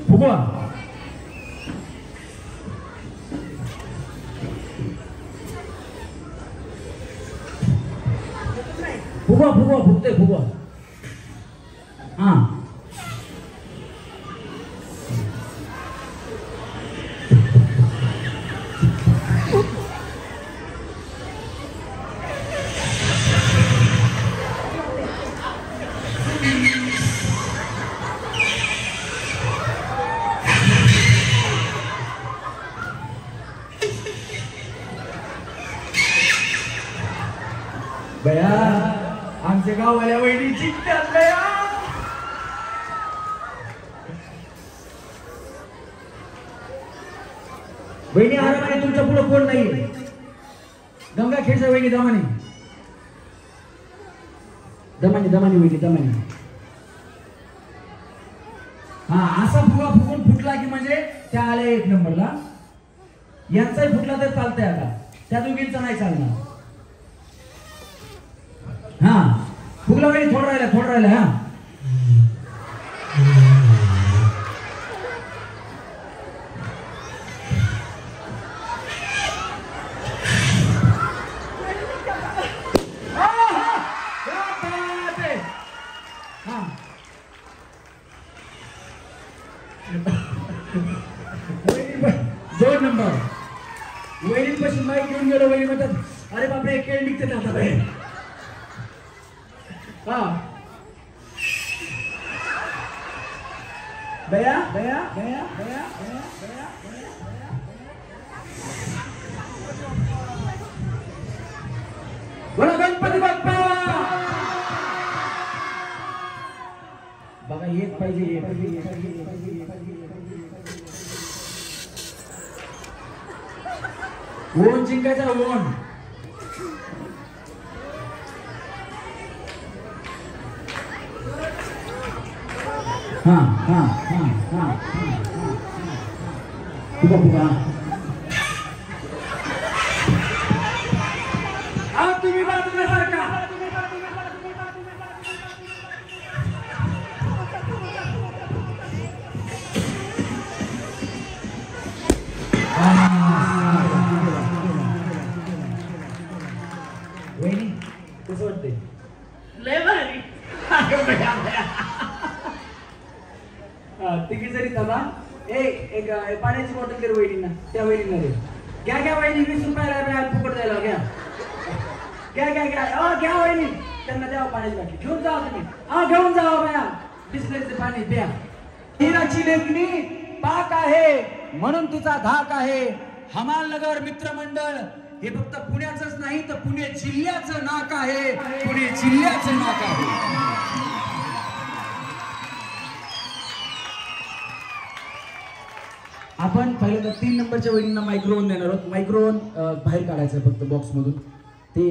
A: फुगवा. फुगवा फुगवा फुगते फुगवा. हा बया आमच्या गावाला वहिनी जिंकतात बया. वहिनी आरामाने, तुमच्या पुढे कोण नाही. गंगाखेडच्या वहिनी दमाने दमाने दमाने वहिनी दमाने. हा असा फुगा फुगून फुटला की म्हणजे त्या आल्या 1 नंबरला. यांचाही फुटला तर चालतंय, आता त्या दोघींचा नाही चालणार. हा फुगला वहिनी, थोडं राहिला. हा दोन नंबर वहिनीपाशी माईक घेऊन गेलो. वहिनी म्हणतात अरे बापरे केळ निघते आता बाहेर. हा बया बया बया बया बया. बोला गणपती बाप्पा. बघा 1 पाहिजे. ओन जिंकायचा ओन. हा हा हा हा फुगा फुगा. तुम्ही बाजूला सारखा. वहिनी कसं वाटतंय?
F: लय भारी.
A: तिघी जरी थांबा. एक पाण्याची बॉटल दे वहिनींना, त्या वहिनींना दे. घ्या वहिनी, 20 रुपयाला फुकट द्यायला. घ्या घ्या वहिनी, त्यांना द्या पाण्याची बाटली. घेऊन जावा तुम्ही. घेऊन जावा बाया. बिसलेचे पाणी प्या. हिराची लेखणी पाक आहे म्हणून तिचा धाक आहे. हमालनगर मित्रमंडळ हे फक्त पुण्याचंच नाही तर पुणे जिल्ह्याचं नाक आहे. पुणे जिल्ह्याचं नाक आहे. आपण पहिल्यांदा 3 नंबरच्या वहिनींना मायक्रोफोन देणार आहोत. मायक्रोफोन बाहेर काढायचं फक्त बॉक्स मधून. ते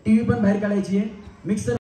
A: टीव्ही पण बाहेर काढायची आहे. मिक्सर